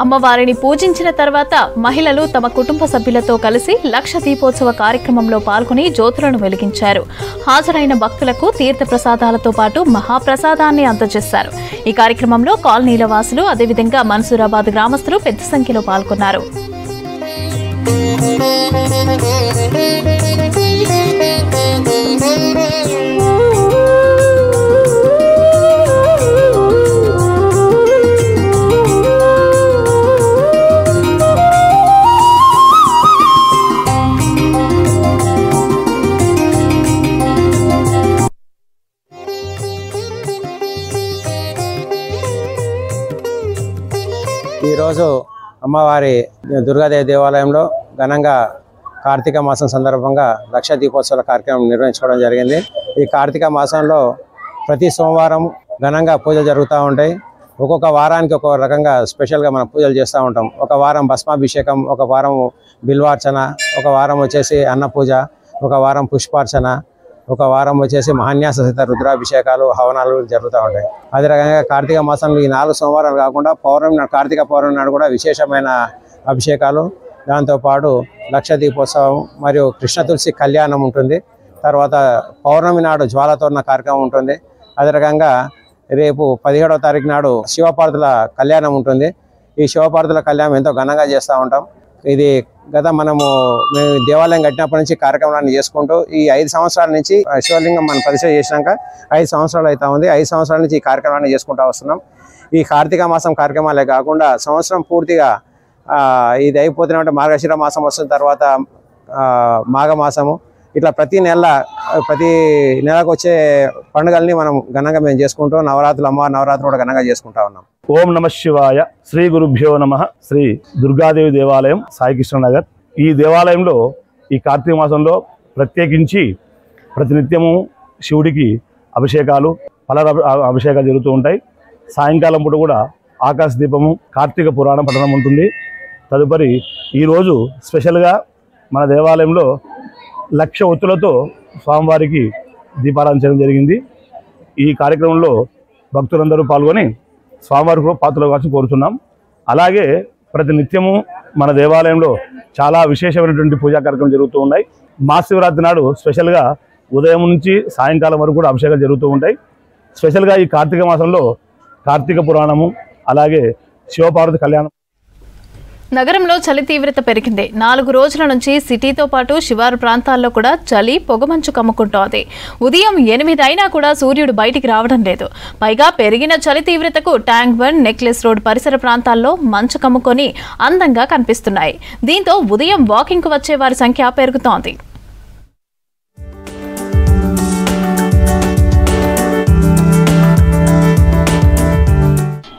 అమ్మవారిని పూజించిన తర్వాత మహిళలు తమ కుటుంబ సభ్యులతో కలిసి లక్ష దీపోత్సవ కార్యక్రమంలో పాల్గొని జ్యోతులను వెలిగించారు. హాజరైన భక్తులకు తీర్థ ప్రసాదాలతో పాటు మహాప్రసాదాన్ని అందజేశారు. ఈ కార్యక్రమంలో కాలనీల వాసులు, అదేవిధంగా మన్సూరాబాద్ గ్రామస్తులు పెద్ద సంఖ్యలో పాల్గొన్నారు. ఈరోజు అమ్మవారి దుర్గాదేవి దేవాలయంలో ఘనంగా కార్తీక మాసం సందర్భంగా లక్ష దీపోత్సవాల కార్యక్రమం నిర్వహించుకోవడం జరిగింది. ఈ కార్తీక మాసంలో ప్రతి సోమవారం ఘనంగా పూజలు జరుగుతూ ఉంటాయి. ఒక్కొక్క వారానికి ఒక్కొక్క రకంగా స్పెషల్గా మనం పూజలు చేస్తూ ఉంటాం. ఒక వారం భస్మాభిషేకం, ఒక వారం బిల్వార్చన, ఒక వారం వచ్చేసి అన్న పూజ, ఒక వారం పుష్పార్చన, ఒక వారం వచ్చేసి మహాన్యాస సహిత రుద్రాభిషేకాలు, హవనాలు జరుగుతూ ఉంటాయి. అదే రకంగా కార్తీక మాసంలో ఈ 4 సోమవారాలు కాకుండా పౌర్ణమి నాడు, కార్తీక పౌర్ణమి నాడు కూడా విశేషమైన అభిషేకాలు, దాంతోపాటు లక్ష దీపోత్సవం మరియు కృష్ణ తులసి కళ్యాణం ఉంటుంది. తర్వాత పౌర్ణమి నాడు జ్వాలతోరణ కార్యక్రమం ఉంటుంది. అదే రకంగా రేపు 17వ తారీఖు నాడు శివపార్వతుల కళ్యాణం ఉంటుంది. ఈ శివపార్వతుల కళ్యాణం ఎంతో ఘనంగా చేస్తూ ఉంటాం. ఇది మేము దేవాలయం కట్టినప్పటి నుంచి కార్యక్రమాన్ని చేసుకుంటూ ఈ 5 సంవత్సరాల నుంచి శివలింగం మనం ప్రతిష్ఠ చేసినాక 5 సంవత్సరాలు అవుతా ఉంది. 5 సంవత్సరాల నుంచి ఈ కార్యక్రమాన్ని చేసుకుంటూ వస్తున్నాం. ఈ కార్తీక మాసం కార్యక్రమాలే కాకుండా సంవత్సరం పూర్తిగా ఇది అయిపోతున్నట్టు మార్గశిర మాసం వస్తున్న తర్వాత మాఘమాసము, ఇట్లా ప్రతి నెలకు వచ్చే పండుగల్ని మనం ఘనంగా మేము చేసుకుంటూ నవరాత్రులు, అమ్మవారి నవరాత్రులు కూడా ఘనంగా చేసుకుంటా ఉన్నాం. ఓం నమ శివాయ. శ్రీ గురుభ్యో నమ. శ్రీ దుర్గాదేవి దేవాలయం, సాయికృష్ణ నగర్. ఈ దేవాలయంలో ఈ కార్తీక మాసంలో ప్రత్యేకించి ప్రతినిత్యము శివుడికి అభిషేకాలు, అభిషేకాలు జరుగుతూ ఉంటాయి. సాయంకాలం పూట కూడా ఆకాశ దీపము, కార్తీక పురాణం పఠనం ఉంటుంది. తదుపరి ఈరోజు స్పెషల్గా మన దేవాలయంలో 1,00,000 ఒత్తులతో స్వామివారికి దీపారాధన చేయడం జరిగింది. ఈ కార్యక్రమంలో భక్తులందరూ పాల్గొని స్వామివారికి కూడా పాత్రలు కావాల్సి కోరుతున్నాం. అలాగే ప్రతి నిత్యము మన దేవాలయంలో చాలా విశేషమైనటువంటి పూజా కార్యక్రమాలు జరుగుతూ ఉన్నాయి. మహాశివరాత్రి నాడు స్పెషల్గా ఉదయం నుంచి సాయంకాలం వరకు కూడా అభిషేకాలు జరుగుతూ ఉంటాయి. స్పెషల్గా ఈ కార్తీక మాసంలో కార్తీక పురాణము, అలాగే శివపార్వతి కళ్యాణం. నగరంలో చలి తీవ్రత పెరిగింది. 4 రోజుల నుంచి సిటీతో పాటు శివారు ప్రాంతాల్లో కూడా చలి పొగమంచు కమ్ముకుంటోంది. ఉదయం 8 అయినా కూడా సూర్యుడు బయటికి రావడం లేదు. పైగా పెరిగిన చలి తీవ్రతకు ట్యాంక్ బండ్, నెక్లెస్ రోడ్ పరిసర ప్రాంతాల్లో మంచు కమ్ముకొని అందంగా కనిపిస్తున్నాయి. దీంతో ఉదయం వాకింగ్కు వచ్చే వారి సంఖ్య పెరుగుతోంది.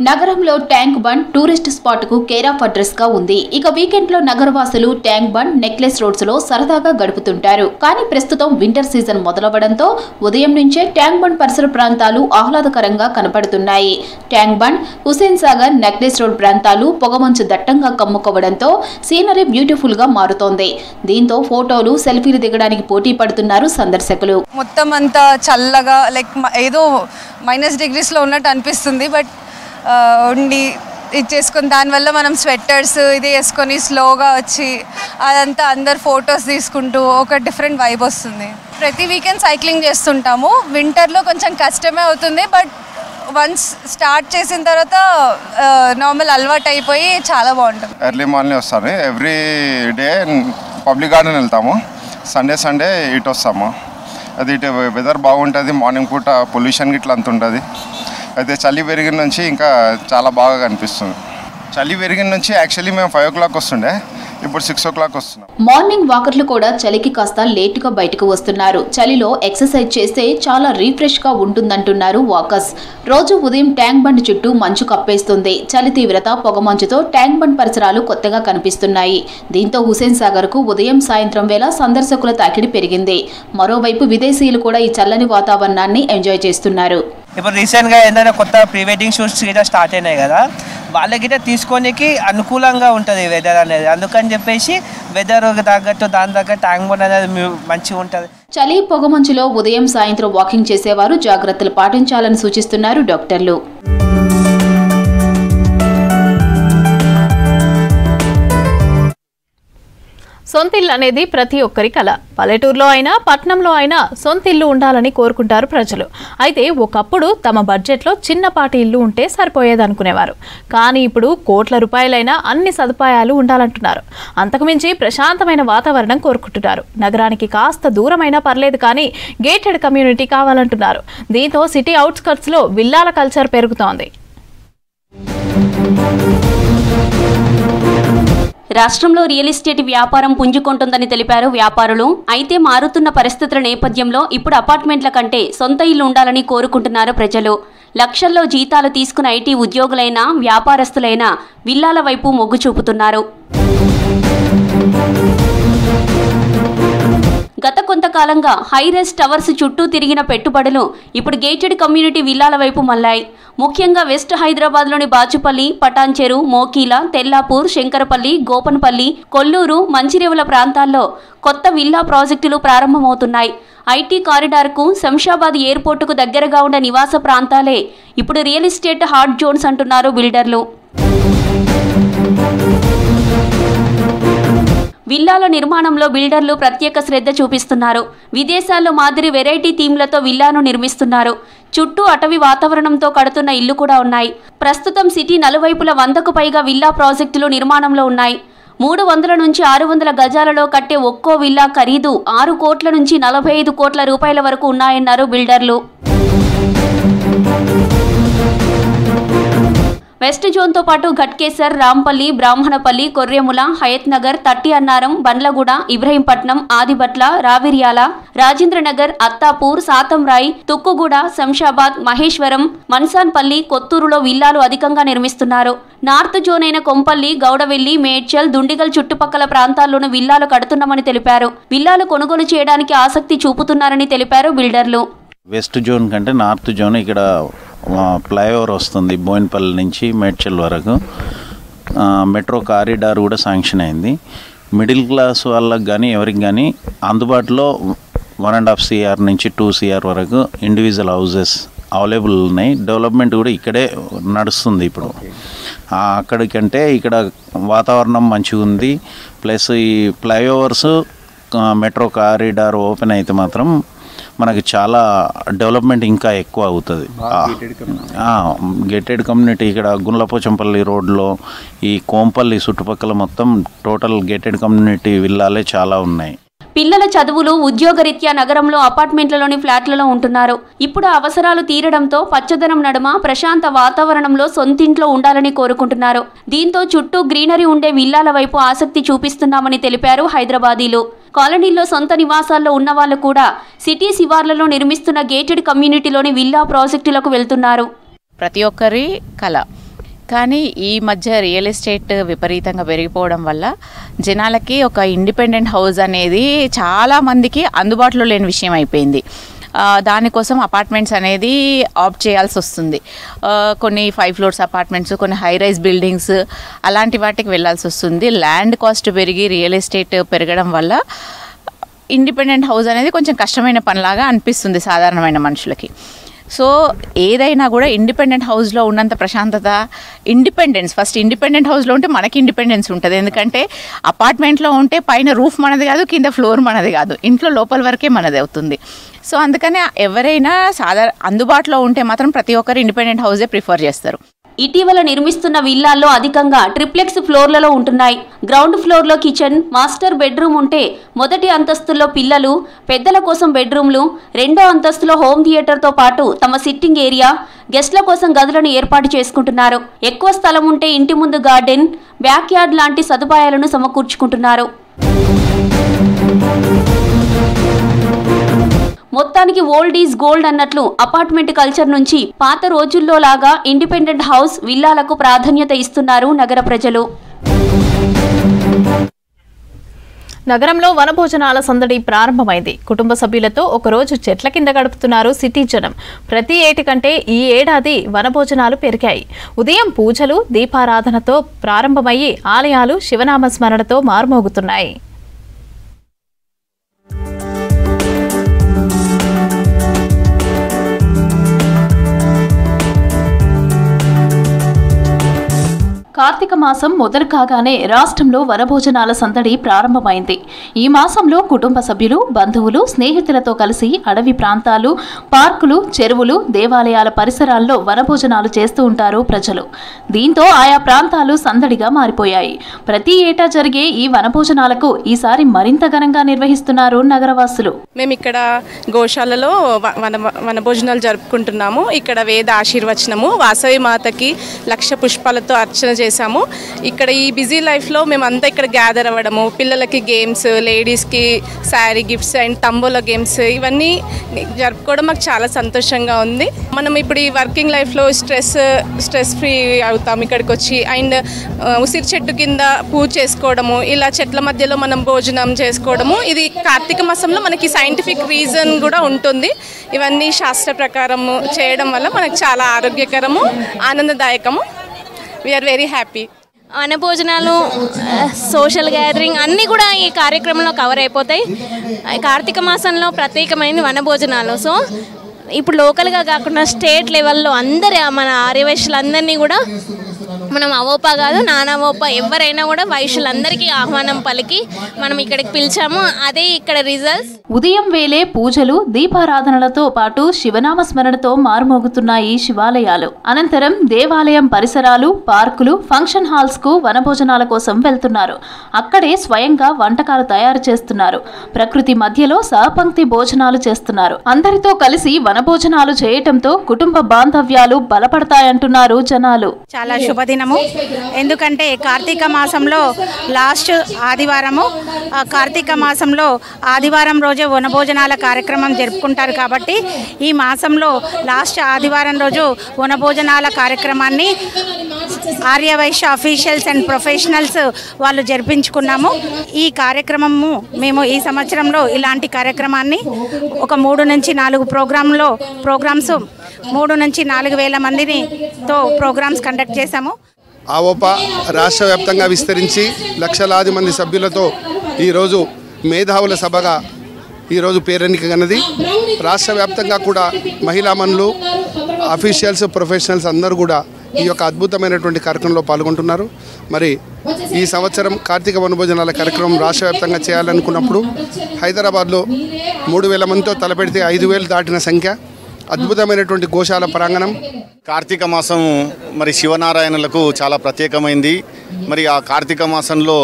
నగరంలో ట్యాంక్ బండ్ టూరిస్ట్ స్పాట్ కు కేర్ ఆఫ్ అడ్రస్ గా ఉంది. ఇక వీకెండ్ లో నగరవాసులు ట్యాంక్ బండ్, నెక్లెస్ రోడ్స్ లో సరదాగా గడుపుతుంటారు. కానీ ప్రస్తుతం వింటర్ సీజన్ మొదలవడంతో ఉదయం నుంచే ట్యాంక్ బండ్ పరిసర ప్రాంతాలు ఆహ్లాదకరంగా కనపడుతున్నాయి. ట్యాంక్ బండ్, హుసేన్ సాగర్, నెక్లెస్ రోడ్ ప్రాంతాలు పొగమంచు దట్టంగా కమ్ముకోవడంతో సీనరీ బ్యూటిఫుల్ గా మారుతోంది. దీంతో ఫోటోలు, సెల్ఫీలు దిగడానికి పోటీ పడుతున్నారు సందర్శకులు. మొత్తం అంతా చల్లగా ఏదో -డిగ్రీస్ లో ఉన్నట్టు అనిపిస్తుంది. బట్ ఉండి ఇది చేసుకుని దానివల్ల మనం స్వెట్టర్స్ ఇది వేసుకొని స్లోగా వచ్చి అదంతా అందరు ఫొటోస్ తీసుకుంటూ ఒక డిఫరెంట్ వైబ్ వస్తుంది. ప్రతి వీకెండ్ సైక్లింగ్ చేస్తుంటాము. వింటర్లో కొంచెం కష్టమే అవుతుంది. బట్ వన్స్ స్టార్ట్ చేసిన తర్వాత నార్మల్ అలవాటు అయిపోయి చాలా బాగుంటుంది. ఎర్లీ మార్నింగ్ వస్తాను. ఎవ్రీ డే పబ్లిక్ గార్డెన్ వెళ్తాము. సండే ఇటు వస్తాము. అది ఇటు వెదర్ బాగుంటుంది. మార్నింగ్ పూట పొల్యూషన్ గిట్లా అంత ఉంటుంది. అయితే చలి పెరిగిన నుంచి ఇంకా చాలా బాగా కనిపిస్తుంది. చలి పెరిగిన నుంచి యాక్చువల్లీ మేము 5 o'clock వస్తుండే, ఇప్పుడు 6 o'clock వస్తున్నాం. మార్నింగ్ వాకర్లు కూడా చలికి కాస్త లేటుగా బయటకు వస్తున్నారు. చలిలో ఎక్సర్సైజ్ చేస్తే చాలా రీఫ్రెష్ గా ఉంటుందంటున్నారు వాకర్స్. రోజు ఉదయం ట్యాంక్ బండ్ చుట్టూ మంచు కప్పేస్తుంది. చలి తీవ్రత, పొగమంచుతో ట్యాంక్ బండ్ పరిసరాలు కొత్తగా కనిపిస్తున్నాయి. దీంతో హుసేన్ సాగర్ కు ఉదయం, సాయంత్రం వేళ సందర్శకుల తాకిడి పెరిగింది. మరోవైపు విదేశీయులు కూడా ఈ చల్లని వాతావరణాన్ని ఎంజాయ్ చేస్తున్నారు. ఇప్పుడు రీసెంట్గా ఏంటంటే కొత్త ప్రీ వెడ్డింగ్ షూట్స్ గిట్లా స్టార్ట్ అయినాయి కదా, వాళ్ళకి తీసుకోనికి అనుకూలంగా ఉంటుంది వెదర్ అనేది. అందుకని చెప్పేసి వెదర్ తగ్గట్టు దాని తగ్గట్టు ట్యాంక్ బండ్ అనేది మంచిగా ఉంటుంది. చలి, పొగమంచులో ఉదయం, సాయంత్రం వాకింగ్ చేసేవారు జాగ్రత్తలు పాటించాలని సూచిస్తున్నారు డాక్టర్లు. సొంతిల్లు అనేది ప్రతి ఒక్కరి కల. పల్లెటూరులో అయినా పట్టణంలో అయినా సొంతిల్లు ఉండాలని కోరుకుంటారు ప్రజలు. అయితే ఒకప్పుడు తమ బడ్జెట్లో చిన్నపాటి ఇల్లు ఉంటే సరిపోయేదనుకునేవారు. కానీ ఇప్పుడు కోట్ల రూపాయలైనా అన్ని సదుపాయాలు ఉండాలంటున్నారు. అంతకుమించి ప్రశాంతమైన వాతావరణం కోరుకుంటున్నారు. నగరానికి కాస్త దూరమైనా పర్లేదు కానీ గేటెడ్ కమ్యూనిటీ కావాలంటున్నారు. దీంతో సిటీ అవుట్స్కట్స్లో విల్లాల కల్చర్ పెరుగుతోంది. రాష్ట్రంలో రియల్ ఎస్టేట్ వ్యాపారం పుంజుకుంటుందని తెలిపారు వ్యాపారులు. అయితే మారుతున్న పరిస్థితుల నేపథ్యంలో ఇప్పుడు అపార్ట్మెంట్ల కంటే సొంత ఇల్లు ఉండాలని కోరుకుంటున్నారు ప్రజలు. లక్షల్లో జీతాలు తీసుకున్న ఐటీ ఉద్యోగులైనా వ్యాపారస్తులైనా విల్లాల వైపు మొగ్గు చూపుతున్నారు. గత కొంతకాలంగా హైరైజ్ టవర్స్ చుట్టూ తిరిగిన పెట్టుబడులు ఇప్పుడు గేటెడ్ కమ్యూనిటీ విల్లాల వైపు మళ్లాయి. ముఖ్యంగా వెస్ట్ హైదరాబాద్లోని బాచుపల్లి, పటాన్చెరు, మోకీల, తెల్లాపూర్, శంకరపల్లి, గోపన్పల్లి, కొల్లూరు, మంచిరేవుల ప్రాంతాల్లో కొత్త విల్లా ప్రాజెక్టులు ప్రారంభమవుతున్నాయి. ఐటీ కారిడార్కు, శంషాబాద్ ఎయిర్పోర్టుకు దగ్గరగా ఉన్న నివాస ప్రాంతాలే ఇప్పుడు రియల్ ఎస్టేట్ హాట్ జోన్స్ అంటున్నారు బిల్డర్లు. విల్లాల నిర్మాణంలో బిల్డర్లు ప్రత్యేక శ్రద్ధ చూపిస్తున్నారు. విదేశాల్లో మాదిరి వెరైటీ థీమ్లతో విల్లాను నిర్మిస్తున్నారు. చుట్టూ అటవీ వాతావరణంతో కడుతున్న ఇల్లు కూడా ఉన్నాయి. ప్రస్తుతం సిటీ నలువైపుల 100కు పైగా విల్లా ప్రాజెక్టులు నిర్మాణంలో ఉన్నాయి. 300 నుంచి 600 గజాలలో కట్టే ఒక్కో విల్లా ఖరీదు 6 కోట్ల నుంచి 45 కోట్ల రూపాయల వరకు ఉన్నాయన్నారు బిల్డర్లు. వెస్ట్ జోన్తో పాటు ఘట్కేసర్, రాంపల్లి, బ్రాహ్మణపల్లి, కొర్రెముల, హయత్ నగర్, తట్టి అన్నారం, బండ్లగూడ, ఇబ్రహీంపట్నం, ఆదిబట్ల, రావిర్యాల, రాజేంద్రనగర్, అత్తాపూర్, సాతంరాయ్, తుక్కుగూడ, శంషాబాద్, మహేశ్వరం, మన్సాన్పల్లి, కొత్తూరులో విల్లాలు అధికంగా నిర్మిస్తున్నారు. నార్త్ జోన్ అయిన కొంపల్లి, గౌడవెల్లి, మేడ్చల్, దుండిగల్ చుట్టుపక్కల ప్రాంతాల్లోనూ విల్లాలు కడుతున్నామని తెలిపారు. విల్లాలు కొనుగోలు చేయడానికి ఆసక్తి చూపుతున్నారని తెలిపారు బిల్డర్లు. వెస్ట్ జోన్ కంటే నార్త్ జోన్ ఇక్కడ ఫ్లైఓవర్ వస్తుంది బోయిన్పల్లి నుంచి మేడ్చల్ వరకు. మెట్రో కారిడార్ కూడా శాంక్షన్ అయింది. మిడిల్ క్లాస్ వాళ్ళకి కానీ ఎవరికి కానీ అందుబాటులో 1.5 CR నుంచి 2 CR వరకు ఇండివిజువల్ హౌజెస్ అవైలబుల్ ఉన్నాయి. డెవలప్మెంట్ కూడా ఇక్కడే నడుస్తుంది ఇప్పుడు. అక్కడికంటే ఇక్కడ వాతావరణం మంచిగా ఉంది. ప్లస్ ఈ ఫ్లైఓవర్స్, మెట్రో కారిడార్ ఓపెన్ అయితే మాత్రం మనకి చాలా డెవలప్మెంట్ ఇంకా ఎక్కువ అవుతుంది. గేటెడ్ కమ్యూనిటీ ఇక్కడ గుండ్లపోచంపల్లి రోడ్లో ఈ కోంపల్లి చుట్టుపక్కల మొత్తం టోటల్ గేటెడ్ కమ్యూనిటీ విల్లాలే చాలా ఉన్నాయి. పిల్లల చదువులు, ఉద్యోగరీత్యా నగరంలో అపార్ట్మెంట్లలోని ఫ్లాట్లలో ఉంటున్నారు. ఇప్పుడు అవసరాలు తీరడంతో పచ్చదనం నడుమ ప్రశాంత వాతావరణంలో సొంతింట్లో ఉండాలని కోరుకుంటున్నారు. దీంతో చుట్టూ గ్రీనరీ ఉండే విల్లాల వైపు ఆసక్తి చూపిస్తున్నామని తెలిపారు హైదరాబాదీలు. కాలనీల్లో సొంత నివాసాల్లో ఉన్నవాళ్లు కూడా సిటీ శివార్లలో నిర్మిస్తున్న గేటెడ్ కమ్యూనిటీలోని విల్లా ప్రాజెక్టులకు వెళ్తున్నారు. ప్రతి ఒక్కరి కళ. కానీ ఈ మధ్య రియల్ ఎస్టేట్ విపరీతంగా పెరిగిపోవడం వల్ల జనాలకి ఒక ఇండిపెండెంట్ హౌస్ అనేది చాలామందికి అందుబాటులో లేని విషయం అయిపోయింది. దానికోసం అపార్ట్మెంట్స్ అనేది ఆప్ట్ చేయాల్సి వస్తుంది. కొన్ని 5 floors అపార్ట్మెంట్స్, కొన్ని హై రైజ్ బిల్డింగ్స్ అలాంటి వాటికి వెళ్ళాల్సి వస్తుంది. ల్యాండ్ కాస్ట్ పెరిగి రియల్ ఎస్టేట్ పెరగడం వల్ల ఇండిపెండెంట్ హౌస్ అనేది కొంచెం కష్టమైన పనిలాగా అనిపిస్తుంది సాధారణమైన మనుషులకి. సో ఏదైనా కూడా ఇండిపెండెంట్ హౌస్లో ఉన్నంత ప్రశాంతత, ఫస్ట్ ఇండిపెండెంట్ హౌస్లో ఉంటే మనకి ఇండిపెండెన్స్ ఉంటుంది. ఎందుకంటే అపార్ట్మెంట్లో ఉంటే పైన రూఫ్ మనది కాదు, కింద ఫ్లోర్ మనది కాదు, ఇంట్లో లోపల వరకే మనది అవుతుంది. సో అందుకనే ఎవరైనా అందుబాటులో ఉంటే మాత్రం ప్రతి ఒక్కరు ఇండిపెండెంట్ హౌసే ప్రిఫర్ చేస్తారు. ఇటీవల నిర్మిస్తున్న విల్లాల్లో అధికంగా ట్రిప్లెక్స్ ఫ్లోర్లలో ఉంటున్నాయి. గ్రౌండ్ ఫ్లోర్లో కిచెన్, మాస్టర్ బెడ్రూమ్ ఉంటే మొదటి అంతస్తులో పిల్లలు, పెద్దల కోసం బెడ్రూమ్లు, 2వ అంతస్తులో హోమ్ థియేటర్తో పాటు తమ సిట్టింగ్ ఏరియా, గెస్ట్ల కోసం గదులను ఏర్పాటు చేసుకుంటున్నారు. ఎక్కువ స్థలం ఉంటే ఇంటి ముందు గార్డెన్, బ్యాక్ యార్డ్ లాంటి సదుపాయాలను సమకూర్చుకుంటున్నారు. మొత్తానికి ఓల్డ్ ఈజ్ గోల్డ్ అన్నట్లు అపార్ట్మెంట్ కల్చర్ నుంచి పాత రోజుల్లో లాగా ఇండిపెండెంట్ హౌస్ విల్లాలకు ప్రాధాన్యత ఇస్తున్నారు నగర ప్రజలు. నగరంలో వనభోజనాల సందడి ప్రారంభమైంది. కుటుంబ సభ్యులతో ఒకరోజు చెట్ల కింద గడుపుతున్నారు సిటీ జనం. ప్రతి ఏటి కంటే ఈ ఏడాది వనభోజనాలు పెరిగాయి. ఉదయం పూజలు, దీపారాధనతో ప్రారంభమయ్యి ఆలయాలు శివనామ స్మరణతో మార్మోగుతున్నాయి. కార్తీక మాసం మొదలు కాగానే రాష్ట్రంలో వనభోజనాల సందడి ప్రారంభమైంది. ఈ మాసంలో కుటుంబ సభ్యులు, బంధువులు, స్నేహితులతో కలిసి అడవి ప్రాంతాలు, పార్కులు, చెరువులు, దేవాలయాల పరిసరాల్లో వనభోజనాలు చేస్తూ ఉంటారు ప్రజలు. దీంతో ఆయా ప్రాంతాలు సందడిగా మారిపోయాయి. ప్రతి ఏటా జరిగే ఈ వనభోజనాలకు ఈసారి మరింత ఘనంగా నిర్వహిస్తున్నారు నగరవాసులు. మేము ఇక్కడ గోశాలలో వనభోజనాలు జరుపుకుంటున్నాము. ఇక్కడ వేద ఆశీర్వచనము, వాసవి మాతకి 1,00,000 పుష్పాలతో అర్చన చేశారు. చేశాము. ఇక్కడ ఈ బిజీ లైఫ్లో మేమంతా ఇక్కడ గ్యాదర్ అవ్వడము, పిల్లలకి గేమ్స్, లేడీస్కి sari gifts and tambola games ఇవన్నీ జరుపుకోవడం మాకు చాలా సంతోషంగా ఉంది. మనం ఇప్పుడు ఈ వర్కింగ్ లైఫ్లో స్ట్రెస్ ఫ్రీ అవుతాం ఇక్కడికి వచ్చి. అండ్ ఉసిరి చెట్టు కింద పూజ చేసుకోవడము, ఇలా చెట్ల మధ్యలో మనం భోజనం చేసుకోవడము, ఇది కార్తీక మాసంలో మనకి సైంటిఫిక్ రీజన్ కూడా ఉంటుంది. ఇవన్నీ శాస్త్ర ప్రకారం చేయడం వల్ల మనకు చాలా ఆరోగ్యకరము, ఆనందదాయకము. We are very happy. వనభోజనాలు, సోషల్ గ్యాదరింగ్ అన్నీ కూడా ఈ కార్యక్రమంలో కవర్ అయిపోతాయి. కార్తీక మాసంలో ప్రత్యేకమైనది వనభోజనాలు. సో ఇప్పుడు లోకల్గా కాకుండా స్టేట్ లెవెల్లో అందరి మన ఆర్యవైశ్యులందరినీ కూడా మనం అవోపా కాదు నానవోపా ఎవరైనా కూడా వైశ్యులందరికీ ఆహ్వానం పలికి మనం ఇక్కడికి పిలిచాము. అదే ఇక్కడ రిజల్ట్స్. ఉదయం వేళే పూజలు, దీపారాధనలతో పాటు శివనామ స్మరణతో మారుమోగుతున్నాయి శివాలయాలు. అనంతరం దేవాలయం పరిసరాలు, పార్కులు, ఫంక్షన్ హాల్స్ కు వనభోజనాల కోసం వెళ్తున్నారు. అక్కడే స్వయంగా వంటకాలు తయారు చేస్తున్నారు. ప్రకృతి మధ్యలో సహపంక్తి భోజనాలు చేస్తున్నారు. అందరితో కలిసి వనభోజనాలు చేయటంతో కుటుంబ బాంధవ్యాలు బలపడతాయంటున్నారు జనాలు. చాలా శుభదినము. ఎందుకంటే కార్తీక మాసంలో లాస్ట్ ఆదివారము, కార్తీక మాసంలో ఆదివారం రోజు వనభోజనాల కార్యక్రమం జరుపుకుంటారు. కాబట్టి ఈ మాసంలో లాస్ట్ ఆదివారం రోజు వనభోజనాల కార్యక్రమాన్ని ఆర్యవైశ్య అఫీషియల్స్ అండ్ ప్రొఫెషనల్స్ వాళ్ళు జరిపించుకున్నాము. ఈ కార్యక్రమము మేము ఈ సంవత్సరంలో ఇలాంటి కార్యక్రమాన్ని ఒక 3 నుంచి 4 ప్రోగ్రామ్స్ 3 నుంచి 4,000 మందితో ప్రోగ్రామ్స్ కండక్ట్ చేశాము. ఆవోపా రాష్ట్ర వ్యాప్తంగా విస్తరించి లక్షలాది మంది సభ్యులతో ఈరోజు మేధావుల సభగా ఈరోజు పేరెన్నికగన్నది. రాష్ట్ర వ్యాప్తంగా కూడా మహిళామణులు, అఫీషియల్స్, ప్రొఫెషనల్స్ అందరూ కూడా ఈ యొక్క అద్భుతమైనటువంటి కార్యక్రమంలో పాల్గొంటున్నారు. మరి ఈ సంవత్సరం కార్తీక వనభోజనాల కార్యక్రమం రాష్ట్ర వ్యాప్తంగా చేయాలనుకున్నప్పుడు హైదరాబాద్లో 3,000 మందితో తలపెడితే 5,000 దాటిన సంఖ్య. అద్భుతమైనటువంటి గోశాల ప్రాంగణం. కార్తీక మాసం మరి శివనారాయణులకు చాలా ప్రత్యేకమైంది. మరి ఆ కార్తీక మాసంలో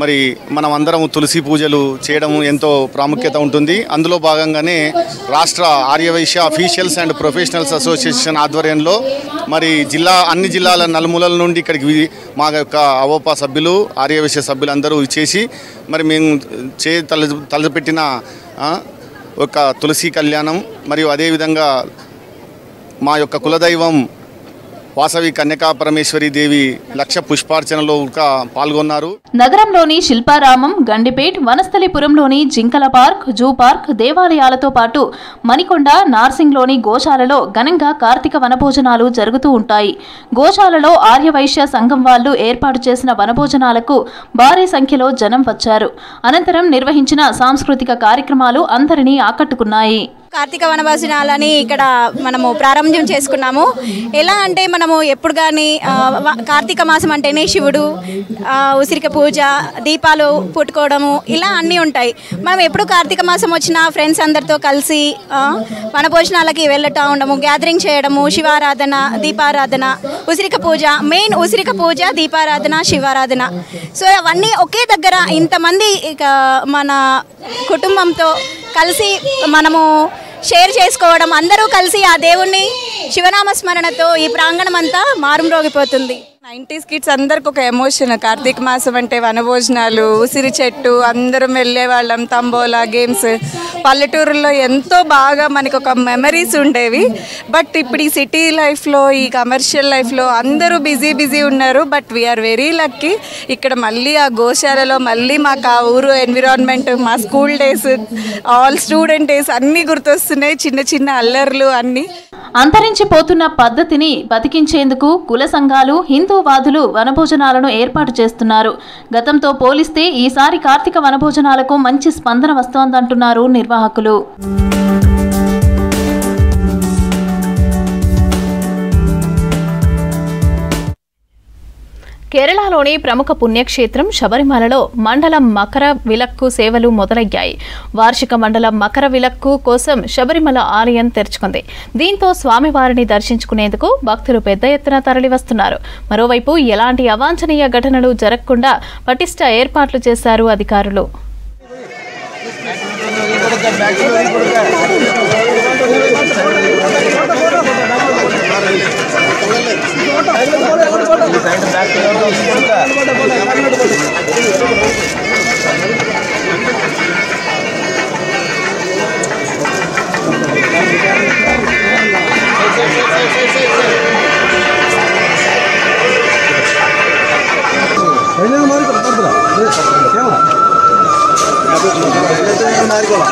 మరి మనం అందరం తులసి పూజలు చేయడం ఎంతో ప్రాముఖ్యత ఉంటుంది. అందులో భాగంగానే రాష్ట్ర Arya Vysya officials and professionals association ఆధ్వర్యంలో మరి అన్ని జిల్లాల నలుమూలల నుండి ఇక్కడికి మా యొక్క అవోపా సభ్యులు, ఆర్యవైశ్య సభ్యులు అందరూ ఇచ్చేసి మరి మేము తలపెట్టిన ఒక తులసి కళ్యాణం మరియు అదేవిధంగా మా యొక్క కులదైవం వాసవి కన్యకా పరమేశ్వరి దేవి లక్ష పుష్పార్చనలో పాల్గొన్నారు. నగరంలోని శిల్పారామం, గండిపేట్, వనస్థలిపురంలోని జింకల పార్క్, జూ పార్క్, దేవాలయాలతో పాటు మణికొండ, నార్సింగ్లోని గోశాలలో ఘనంగా కార్తీక వనభోజనాలు జరుగుతూ ఉంటాయి. గోశాలలో ఆర్యవైశ్య సంఘం వాళ్లు ఏర్పాటు చేసిన వనభోజనాలకు భారీ సంఖ్యలో జనం వచ్చారు. అనంతరం నిర్వహించిన సాంస్కృతిక కార్యక్రమాలు అందరినీ ఆకట్టుకున్నాయి. కార్తీక వనభోజనాలని ఇక్కడ మనము ప్రారంభం చేసుకున్నాము. ఎలా అంటే మనము ఎప్పుడు కానీ కార్తీక మాసం అంటేనే శివుడు, ఉసిరిక పూజ, దీపాలు పుట్టుకోవడము ఇలా అన్నీ ఉంటాయి. మనం ఎప్పుడు కార్తీక మాసం వచ్చినా ఫ్రెండ్స్ అందరితో కలిసి వనభోజనాలకి వెళ్ళటం ఉండము, గ్యాదరింగ్ చేయడము, శివారాధన, దీపారాధన, ఉసిరిక పూజ, మెయిన్ ఉసిరిక పూజ, దీపారాధన, శివారాధన. సో అవన్నీ ఒకే దగ్గర ఇంతమంది మన కుటుంబంతో కలిసి మనము షేర్ చేసుకోవడం, అందరూ కలిసి ఆ దేవుణ్ణి శివనామ స్మరణతో ఈ ప్రాంగణం అంతా మారుమ్రోగిపోతుంది. 90s కిడ్స్ అందరికి ఒక ఎమోషన్. కార్తీక మాసం అంటే వనభోజనాలు, ఉసిరి చెట్టు, అందరం వెళ్ళేవాళ్ళం, తంబోలా గేమ్స్. పల్లెటూరుల్లో ఎంతో బాగా మనకు ఒక మెమరీస్ ఉండేవి. బట్ ఇప్పుడు ఈ సిటీ లైఫ్లో, ఈ కమర్షియల్ లైఫ్లో అందరూ బిజీ ఉన్నారు. But we are very lucky. ఇక్కడ మళ్ళీ ఆ గోశాలలో మళ్ళీ మాకు ఆ ఊరు ఎన్విరాన్మెంట్, మా school days, all student days అన్నీ గుర్తొస్తున్నాయి. చిన్న అల్లర్లు అన్నీ. అంతరించిపోతున్న పద్ధతిని బతికించేందుకు కుల సంఘాలు, హిందూవాదులు వనభోజనాలను ఏర్పాటు చేస్తున్నారు. గతంతో పోలిస్తే ఈసారి కార్తీక వనభోజనాలకు మంచి స్పందన వస్తోందంటున్నారు నిర్వాహకులు. కేరళలోని ప్రముఖ పుణ్యక్షేత్రం శబరిమలలో మండలం మకర విలక్కు సేవలు మొదలయ్యాయి. వార్షిక మండలం మకర విలక్కు కోసం శబరిమల ఆలయం తెరుచుకుంది. దీంతో స్వామివారిని దర్శించుకునేందుకు భక్తులు పెద్ద ఎత్తున తరలివస్తున్నారు. మరోవైపు ఎలాంటి అవాంఛనీయ ఘటనలు జరగకుండా పటిష్ట ఏర్పాట్లు చేశారు అధికారులు. മാറിക്കോളാം.